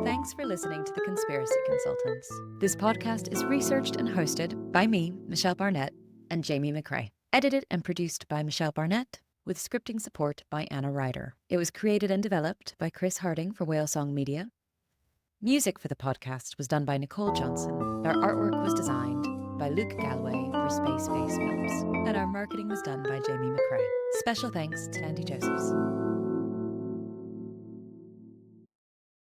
Thanks for listening to The Conspiracy Consultants. This podcast is researched and hosted by me, Michelle Barnette, and Jamie Macrae. Edited and produced by Michelle Barnette, with scripting support by Anna Ryder. It was created and developed by Chris Harding for Whale Song Media. Music for the podcast was done by Nicole Johnson. Our artwork was designed by Luke Galloway for Space Films. And our marketing was done by Jamie Macrae. Special thanks to Andy Josephs.